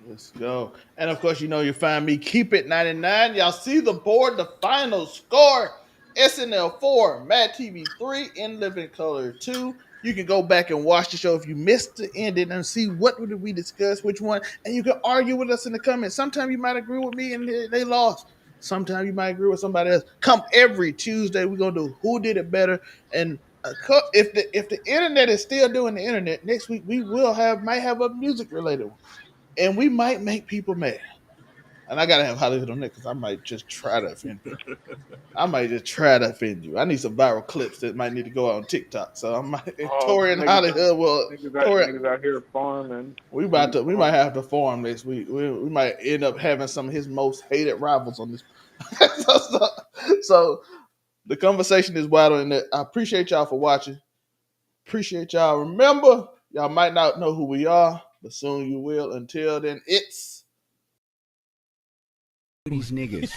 [SPEAKER 1] Let's go. And of course, you find me Keep It 99. Y'all see the board, the final score. SNL 4, Mad TV 3, In Living Color 2. You can go back and watch the show if you missed the ending and see what did we discuss, which one, and you can argue with us in the comments. Sometimes you might agree with me and they lost. Sometimes you might agree with somebody else. Come every Tuesday, we're gonna do who did it better. And if the internet is still doing the internet, next week we might have a music related one, and we might make people mad. And I gotta have Hollywood on that because I might just try to offend people. I might just try to offend you. I need some viral clips that might need to go out on TikTok. So I might
[SPEAKER 2] Oh,
[SPEAKER 1] Tori and Hollywood will Tori.
[SPEAKER 2] niggas out here farming.
[SPEAKER 1] We might have to form this. We might end up having some of his most hated rivals on this. so, so The conversation is wild in that. I appreciate y'all for watching. Appreciate y'all. Remember, y'all might not know who we are, but soon you will. Until then, it's
[SPEAKER 4] these niggas.